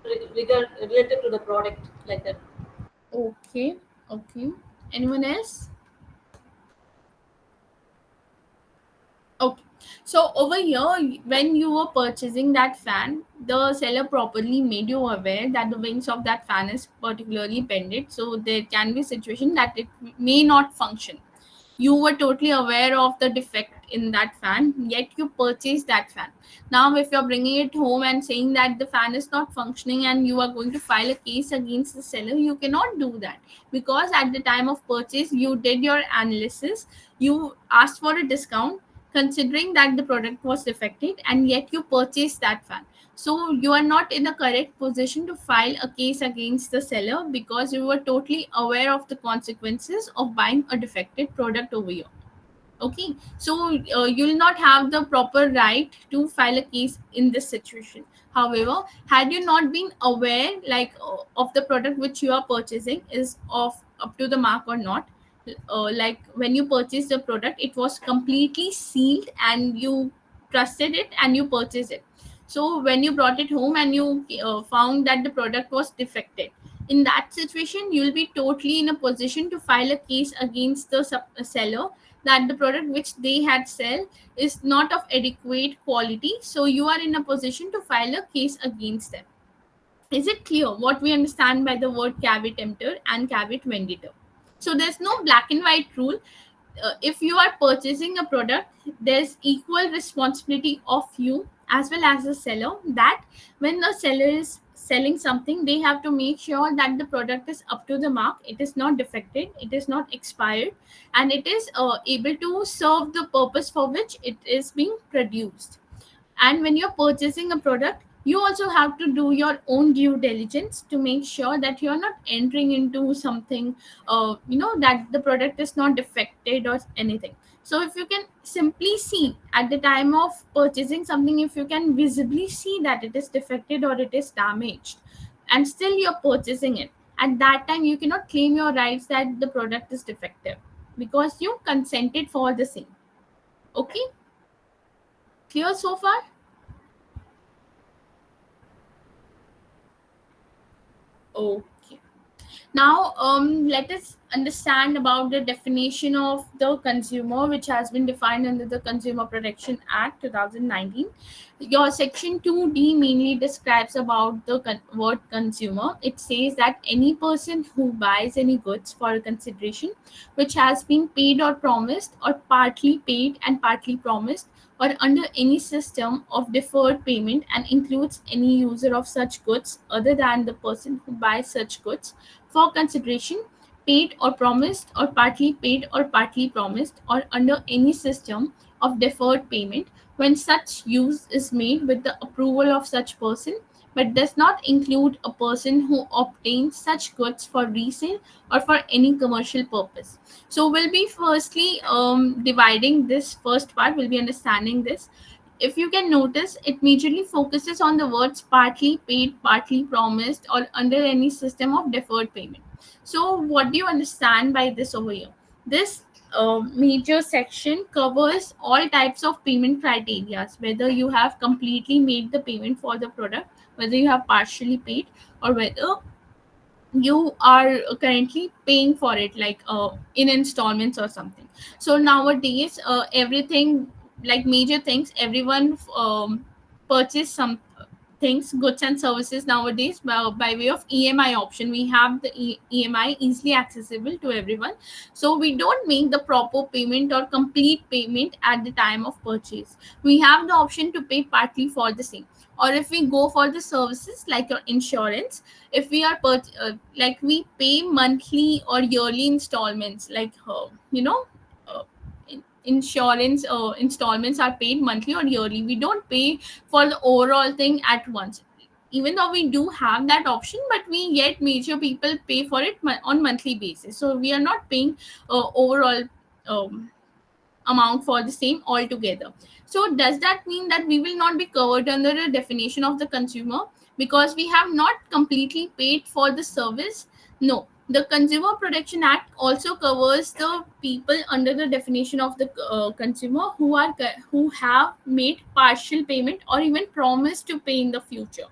S3: related to the product like that.
S1: Okay, okay. Anyone else? Okay. So over here, when you were purchasing that fan, the seller properly made you aware that the wings of that fan is particularly bended. So there can be a situation that it may not function. You were totally aware of the defect in that fan, yet you purchased that fan. Now, if you're bringing it home and saying that the fan is not functioning and you are going to file a case against the seller, you cannot do that, because at the time of purchase, you did your analysis, you asked for a discount considering that the product was defective, and yet you purchased that fan. So you are not in a correct position to file a case against the seller, because you were totally aware of the consequences of buying a defective product over here. Okay, so you'll not have the proper right to file a case in this situation. However, had you not been aware, like of the product which you are purchasing is of up to the mark or not, like when you purchased the product, it was completely sealed and you trusted it and you purchased it. So when you brought it home and you found that the product was defective, in that situation you'll be totally in a position to file a case against the seller, that the product which they had sell is not of adequate quality, so you are in a position to file a case against them. Is it clear what we understand by the word caveat emptor and caveat venditor? So there's no black and white rule. If you are purchasing a product, there's equal responsibility of you as well as the seller, that when the seller is selling something, they have to make sure that the product is up to the mark, it is not defected, it is not expired, and it is able to serve the purpose for which it is being produced. And when you're purchasing a product, you also have to do your own due diligence to make sure that you're not entering into something, that the product is not defected or anything. So if you can simply see at the time of purchasing something, if you can visibly see that it is defected or it is damaged, and still you're purchasing it, at that time you cannot claim your rights that the product is defective, because you consented for the same. Okay, clear so far? Okay. Now, let us understand about the definition of the consumer, which has been defined under the Consumer Protection Act 2019. Your section 2D mainly describes about the word consumer. It says that any person who buys any goods for a consideration which has been paid or promised, or partly paid and partly promised, or under any system of deferred payment, and includes any user of such goods other than the person who buys such goods for consideration, paid or promised, or partly promised, or under any system of deferred payment, when such use is made with the approval of such person, but does not include a person who obtains such goods for resale or for any commercial purpose. So we'll be firstly dividing this first part, we'll be understanding this. If you can notice, it majorly focuses on the words partly paid, partly promised, or under any system of deferred payment. So what do you understand by this over here? This major section covers all types of payment criteria, whether you have completely made the payment for the product, whether you have partially paid, or whether you are currently paying for it, like in installments or something. So nowadays, everything, like major things, everyone purchase some things, goods and services nowadays by way of EMI option. We have the EMI easily accessible to everyone, so we don't make the proper payment or complete payment at the time of purchase. We have the option to pay partly for the same. Or if we go for the services like your insurance, if we are like we pay monthly or yearly installments, like uh, insurance installments are paid monthly or yearly. We don't pay for the overall thing at once, even though we do have that option, but we yet major people pay for it on monthly basis, so we are not paying overall um, amount for the same altogether. So does that mean that we will not be covered under the definition of the consumer because we have not completely paid for the service? No, the Consumer Protection Act also covers the people under the definition of the consumer who have made partial payment or even promised to pay in the future.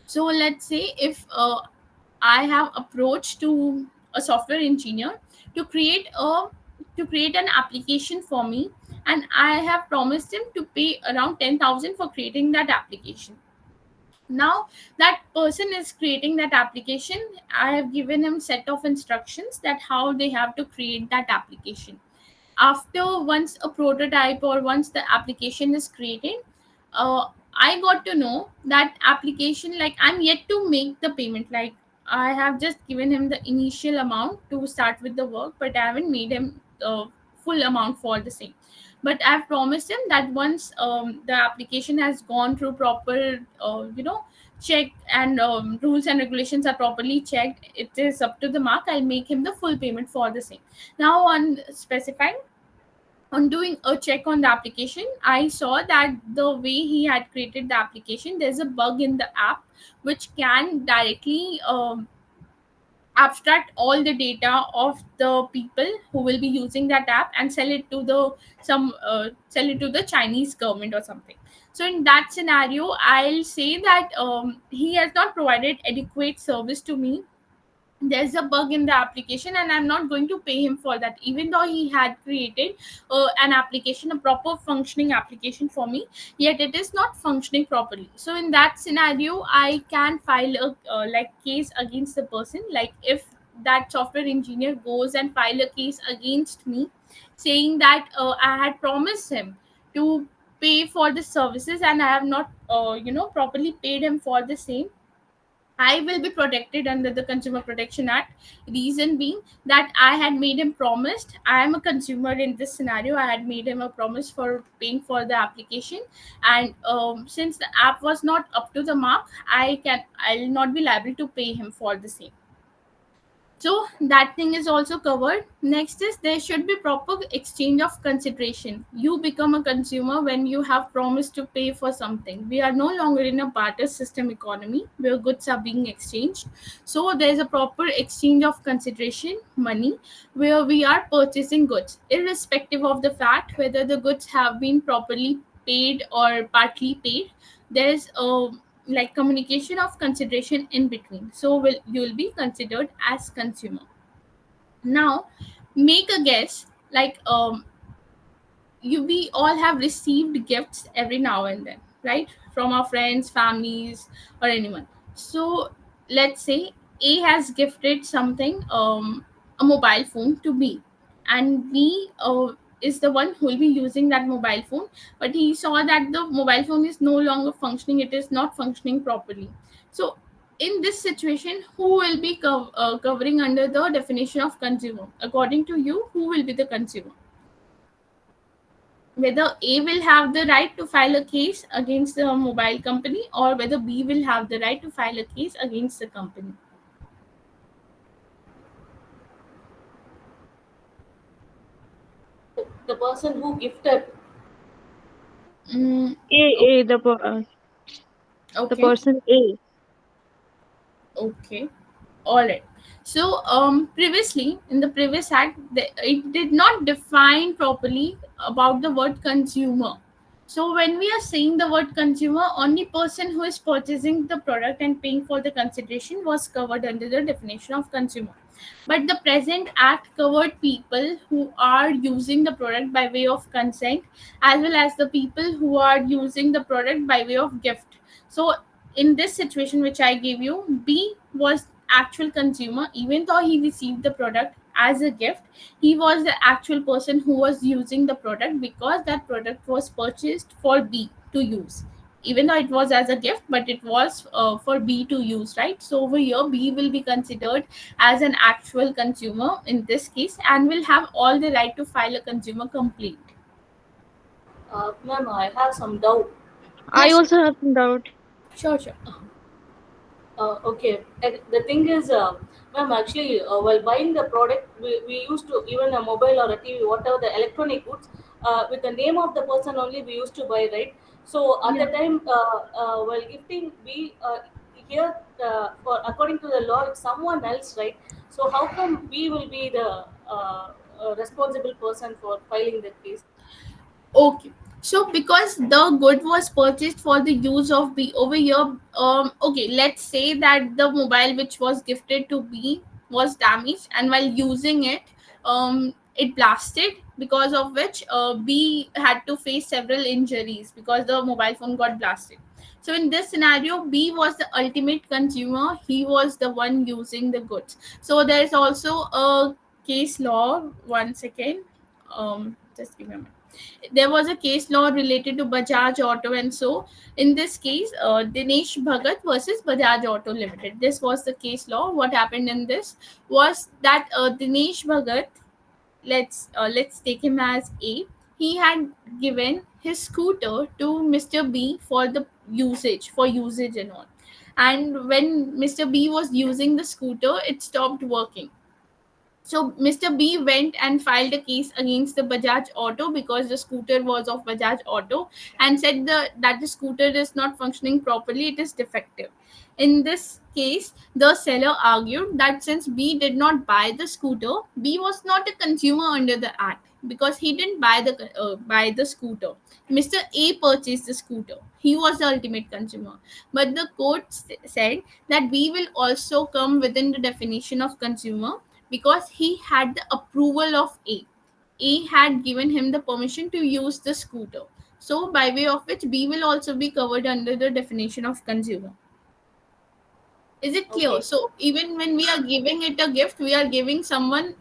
S1: So let's say if I have approached to a software engineer to create an application for me, and I have promised him to pay around 10,000 for creating that application. Now that person is creating that application, I have given him set of instructions that how they have to create that application. After once a prototype or once the application is created, uh, I got to know that application, like I'm yet to make the payment. Like I have just given him the initial amount to start with the work, but I haven't made him full amount for the same. But I've promised him that once the application has gone through proper check, and rules and regulations are properly checked, it is up to the mark, I'll make him the full payment for the same. Now on specifying, on doing a check on the application, I saw that the way he had created the application, there's a bug in the app which can directly abstract all the data of the people who will be using that app and sell it to the sell it to the Chinese government or something. So in that scenario, I'll say that he has not provided adequate service to me there's a bug in the application and I'm not going to pay him for that, even though he had created an application, a proper functioning application for me, yet it is not functioning properly. So in that scenario I can file a like case against the person. Like if that software engineer goes and file a case against me saying that I had promised him to pay for the services and I have not properly paid him for the same, I will be protected under the Consumer Protection Act. Reason being that I had made him promised. I am a consumer in this scenario. I had made him a promise for paying for the application, and since the app was not up to the mark, I'll not be liable to pay him for the same. So that thing is also covered. Next is there should be proper exchange of consideration. You become a consumer when you have promised to pay for something. We are no longer in a barter system economy where goods are being exchanged. So there is a proper exchange of consideration, money, where we are purchasing goods, irrespective of the fact whether the goods have been properly paid or partly paid. There is a like communication of consideration in between, so you'll be considered as consumer. Now make a guess, like we all have received gifts every now and then, right, from our friends, families, or anyone. So let's say A has gifted something, a mobile phone to B, and B is the one who will be using that mobile phone, but he saw that the mobile phone is no longer functioning, it is not functioning properly. So in this situation, who will be covering under the definition of consumer? According to you, who will be the consumer? Whether A will have the right to file a case against the mobile company, or whether B will have the right to file a case against the company.
S3: The person who gifted.
S1: Mm,
S4: A,
S1: o-
S4: A, the
S1: okay,
S4: person A.
S1: okay, all right. So previously in the previous act, it did not define properly about the word consumer. So when we are saying the word consumer, only person who is purchasing the product and paying for the consideration was covered under the definition of consumer. But the present act covered people who are using the product by way of consent, as well as the people who are using the product by way of gift. So in this situation which I gave you, B was actual consumer, even though he received the product as a gift. He was the actual person who was using the product because that product was purchased for B to use, even though it was as a gift, but it was for B to use, right? So over here B will be considered as an actual consumer in this case and will have all the right to file a consumer complaint.
S3: Ma'am, I have some doubt.
S4: I
S1: Yes,
S4: also have some doubt.
S1: sure, sure.
S3: Okay, the thing is, ma'am, actually, while buying the product, we used to, even a mobile or a TV, whatever the electronic goods, with the name of the person only we used to buy, right? So at the
S1: Yeah.
S3: time, while gifting, we here for according to the law, it's someone else, right? So how come we will be the responsible person for filing the case?
S1: Okay. So because the good was purchased for the use of B over here, okay, let's say that the mobile which was gifted to B was damaged, and while using it, it blasted, because of which B had to face several injuries because the mobile phone got blasted. So in this scenario, B was the ultimate consumer. He was the one using the goods. So there is also a case law. One second. Just give me a minute. There was a case law related to Bajaj Auto, and so in this case, Dinesh Bhagat versus Bajaj Auto Limited. This was the case law. What happened in this was that Dinesh Bhagat, let's take him as A. He had given his scooter to Mr. B for the usage and all. And when Mr. B was using the scooter, it stopped working. So Mr. B went and filed a case against the Bajaj Auto because the scooter was of Bajaj Auto, and said that the scooter is not functioning properly, it is defective. In this case, the seller argued that since B did not buy the scooter, B was not a consumer under the act. because he didn't buy the scooter. Mr. A purchased the scooter. He was the ultimate consumer. But the court said that we will also come within the definition of consumer because he had the approval of A. A had given him the permission to use the scooter. So, by way of which B will also be covered under the definition of consumer. Is it clear?
S3: Okay.
S1: So, even when we are giving it a gift, we are giving someone,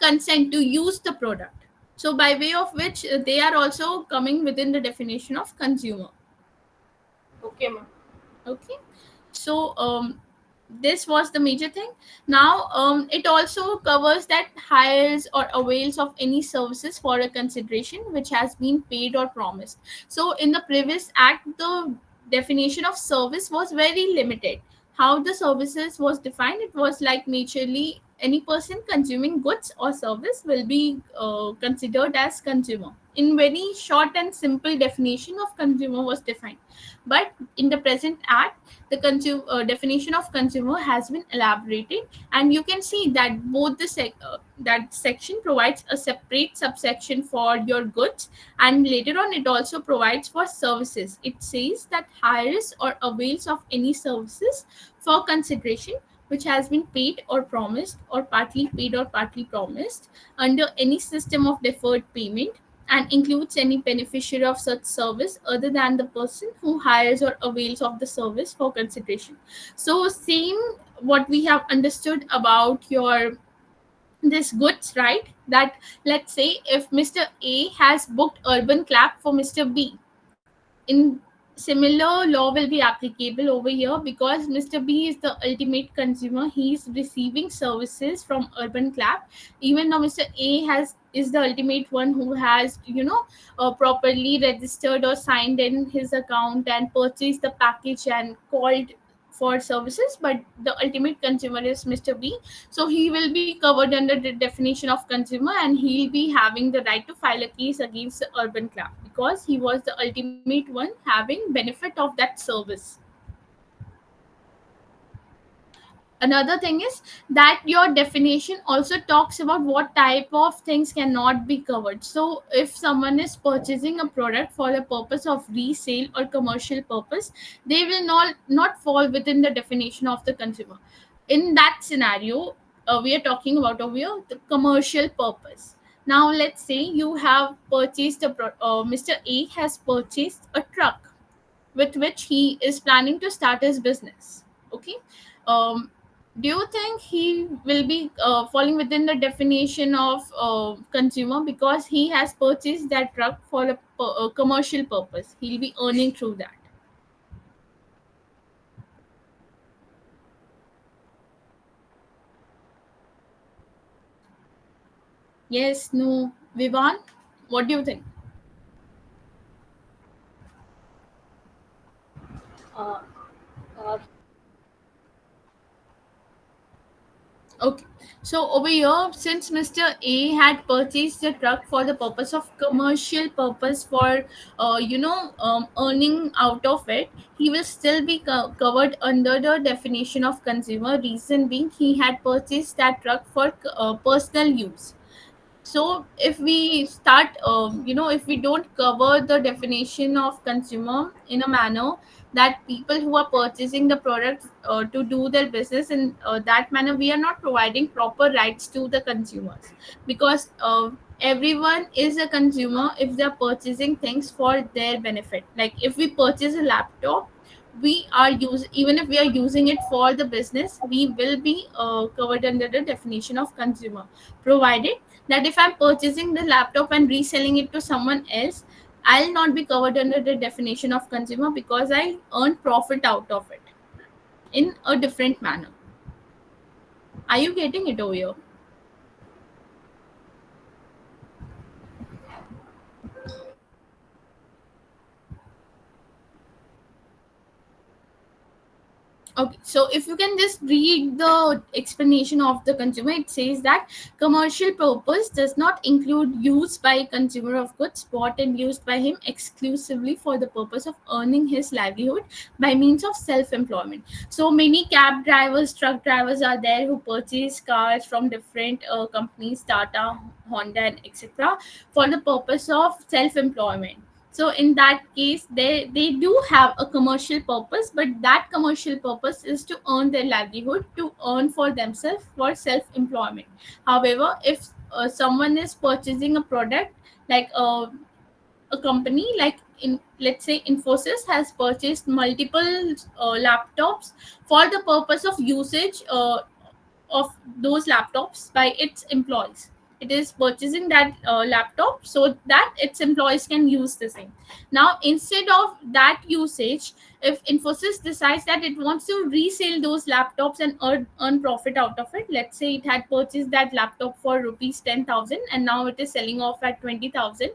S1: consent to use the product. So, by way of which they are also coming within the definition of consumer.
S3: Okay, ma'am.
S1: Okay. So, this was the major thing. Now, it also covers that hires or avails of any services for a consideration which has been paid or promised. So in the previous act, the definition of service was very limited. How the services was defined, it was like naturally any person consuming goods or service will be considered as consumer. In very short and simple definition of consumer was defined. But in the present act, the definition of consumer has been elaborated, and you can see that both that section provides a separate subsection for your goods, and later on it also provides for services. It says that hires or avails of any services for consideration which has been paid or promised, or partly paid or partly promised, under any system of deferred payment, and includes any beneficiary of such service other than the person who hires or avails of the service for consideration. So same what we have understood about your this goods, right? That let's say if Mr. A has booked urban clap for Mr. B, in similar law will be applicable over here, because Mr. B is the ultimate consumer. He is receiving services from urban clap, even though Mr. A has is the ultimate one who has properly registered or signed in his account and purchased the package and called for services, but the ultimate consumer is Mr. B. So he will be covered under the definition of consumer, and he'll be having the right to file a case against the urban club because he was the ultimate one having benefit of that service. Another thing is that your definition also talks about what type of things cannot be covered. So if someone is purchasing a product for the purpose of resale or commercial purpose, they will not fall within the definition of the consumer. In that scenario, we are talking about over here the commercial purpose. Now let's say you have purchased Mr. A has purchased a truck with which he is planning to start his business. Okay. um, do you think he will be falling within the definition of consumer because he has purchased that truck for a commercial purpose? He'll be earning through that. Yes, no, Vivan, what do you think?
S3: Uh, uh,
S1: Okay. So over here, since Mr. A had purchased the truck for the purpose of commercial purpose for, earning out of it, he will still be covered under the definition of consumer. Reason being, he had purchased that truck for personal use. So if we start if we don't cover the definition of consumer in a manner that people who are purchasing the product to do their business in that manner, we are not providing proper rights to the consumers, because everyone is a consumer if they are purchasing things for their benefit. Like if we purchase a laptop, we are even if we are using it for the business, we will be covered under the definition of consumer, provided that if I'm purchasing the laptop and reselling it to someone else, I'll not be covered under the definition of consumer because I earn profit out of it in a different manner. Are you getting it over here? Okay, so if you can just read the explanation of the consumer, it says that commercial purpose does not include use by consumer of goods bought and used by him exclusively for the purpose of earning his livelihood by means of self-employment. So many cab drivers, truck drivers are there who purchase cars from different companies, Tata, Honda, and etc., for the purpose of self-employment. So in that case, they do have a commercial purpose, but that commercial purpose is to earn their livelihood, to earn for themselves, for self employment. However, if someone is purchasing a product, like a company like, in let's say Infosys has purchased multiple laptops for the purpose of usage of those laptops by its employees. It is purchasing that laptop so that its employees can use the same. Now, instead of that usage, if Infosys decides that it wants to resell those laptops and earn profit out of it, let's say it had purchased that laptop for rupees 10,000 and now it is selling off at 20,000,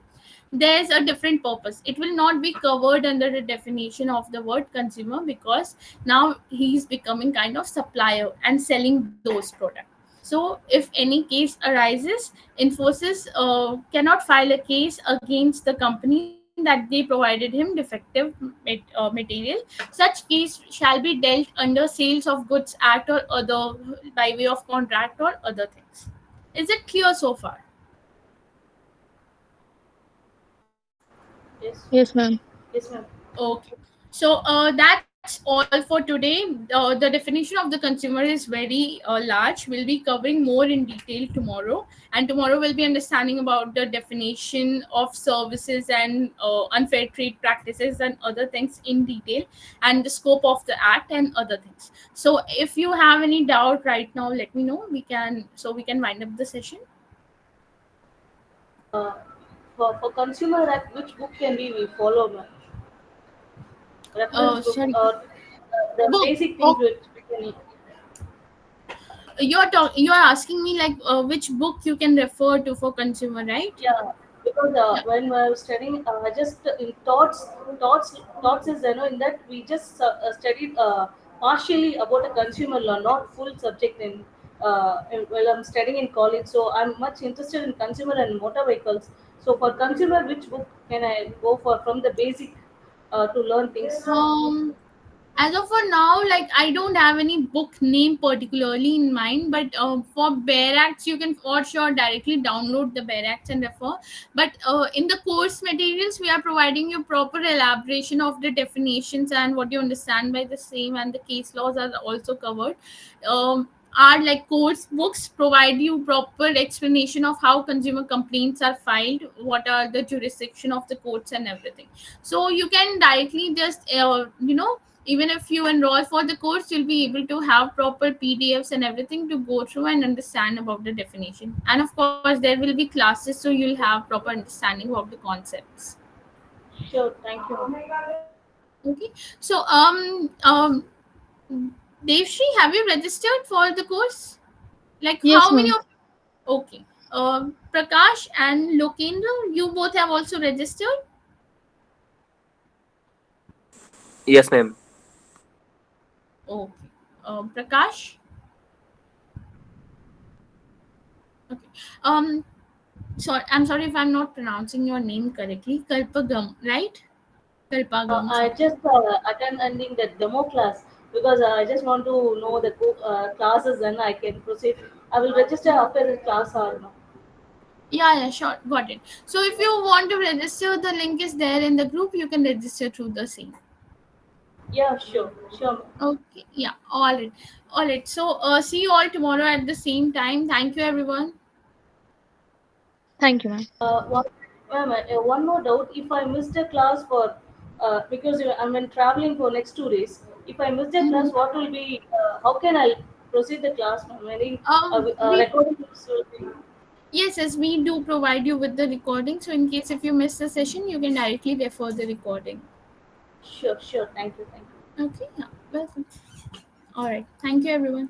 S1: there's a different purpose. It will not be covered under the definition of the word consumer, because now he's becoming kind of supplier and selling those products. So if any case arises, Infosys cannot file a case against the company that they provided him defective material. Such case shall be dealt under Sales of Goods Act or other, by way of contract or other things. Is it clear so far?
S3: Yes,
S4: Yes, ma'am.
S3: yes, ma'am.
S1: Okay. So that's all for today. The definition of the consumer is very large. We'll be covering more in detail tomorrow. And tomorrow we'll be understanding about the definition of services and unfair trade practices and other things in detail, and the scope of the act and other things. So if you have any doubt right now, let me know. We can wind up the session.
S3: Uh, for consumer act, which book can we follow, ma'am? Reference book
S1: Sorry.
S3: or the
S1: Book.
S3: basic things which we can.
S1: You're asking me like which book you can refer to for consumer, right?
S3: Yeah, because
S1: Yeah.
S3: when I was studying, just in thoughts is, in that we just studied partially about a consumer law, not full subject while I'm studying in college. So I'm much interested in consumer and motor vehicles. So for consumer, which book can I go for from the basic to learn things?
S1: um as of for now, like I don't have any book name particularly in mind, but for Bare Acts you can for sure directly download the Bare Acts and refer. But in the course materials we are providing you proper elaboration of the definitions and what you understand by the same, and the case laws are also covered. Our like course books provide you proper explanation of how consumer complaints are filed, what are the jurisdiction of the courts and everything. So you can directly just even if you enroll for the course, you'll be able to have proper PDFs and everything to go through and understand about the definition. And of course, there will be classes, so you'll have proper understanding of the concepts.
S3: Sure, thank you.
S1: Okay. So, Devshri, have you registered for the course? Like,
S4: Yes,
S1: how many
S4: ma'am.
S1: of? Okay. Prakash and Lokendra, you both have also registered.
S5: Yes, ma'am.
S1: Okay. Prakash. Okay. I'm sorry if I'm not pronouncing your name correctly. Kalpagam, right? Kalpagam,
S3: I
S1: something.
S3: just attending the demo class because I just want to know the classes, and I can proceed. I will register after the class or no.
S1: Yeah, sure. Got it. So if you want to register, the link is there in the group. You can register through the same.
S3: Yeah, sure, sure.
S1: Okay. Yeah. All right. All right. So see you all tomorrow at the same time. Thank you, everyone.
S4: Thank you, ma'am.
S3: One, ma'am, one more doubt. If I missed a class for because I'm traveling for next 2 days, if I missed a class,
S1: Mhm.
S3: what will be? How can I proceed the class, ma'am? Any
S1: We
S3: recordings will be.
S1: yes, we do provide you with the recording. So in case if you miss the session, you can directly refer the recording.
S3: Sure, sure. Thank you, thank you.
S1: Okay. Yeah. Welcome. All right. Thank you, everyone.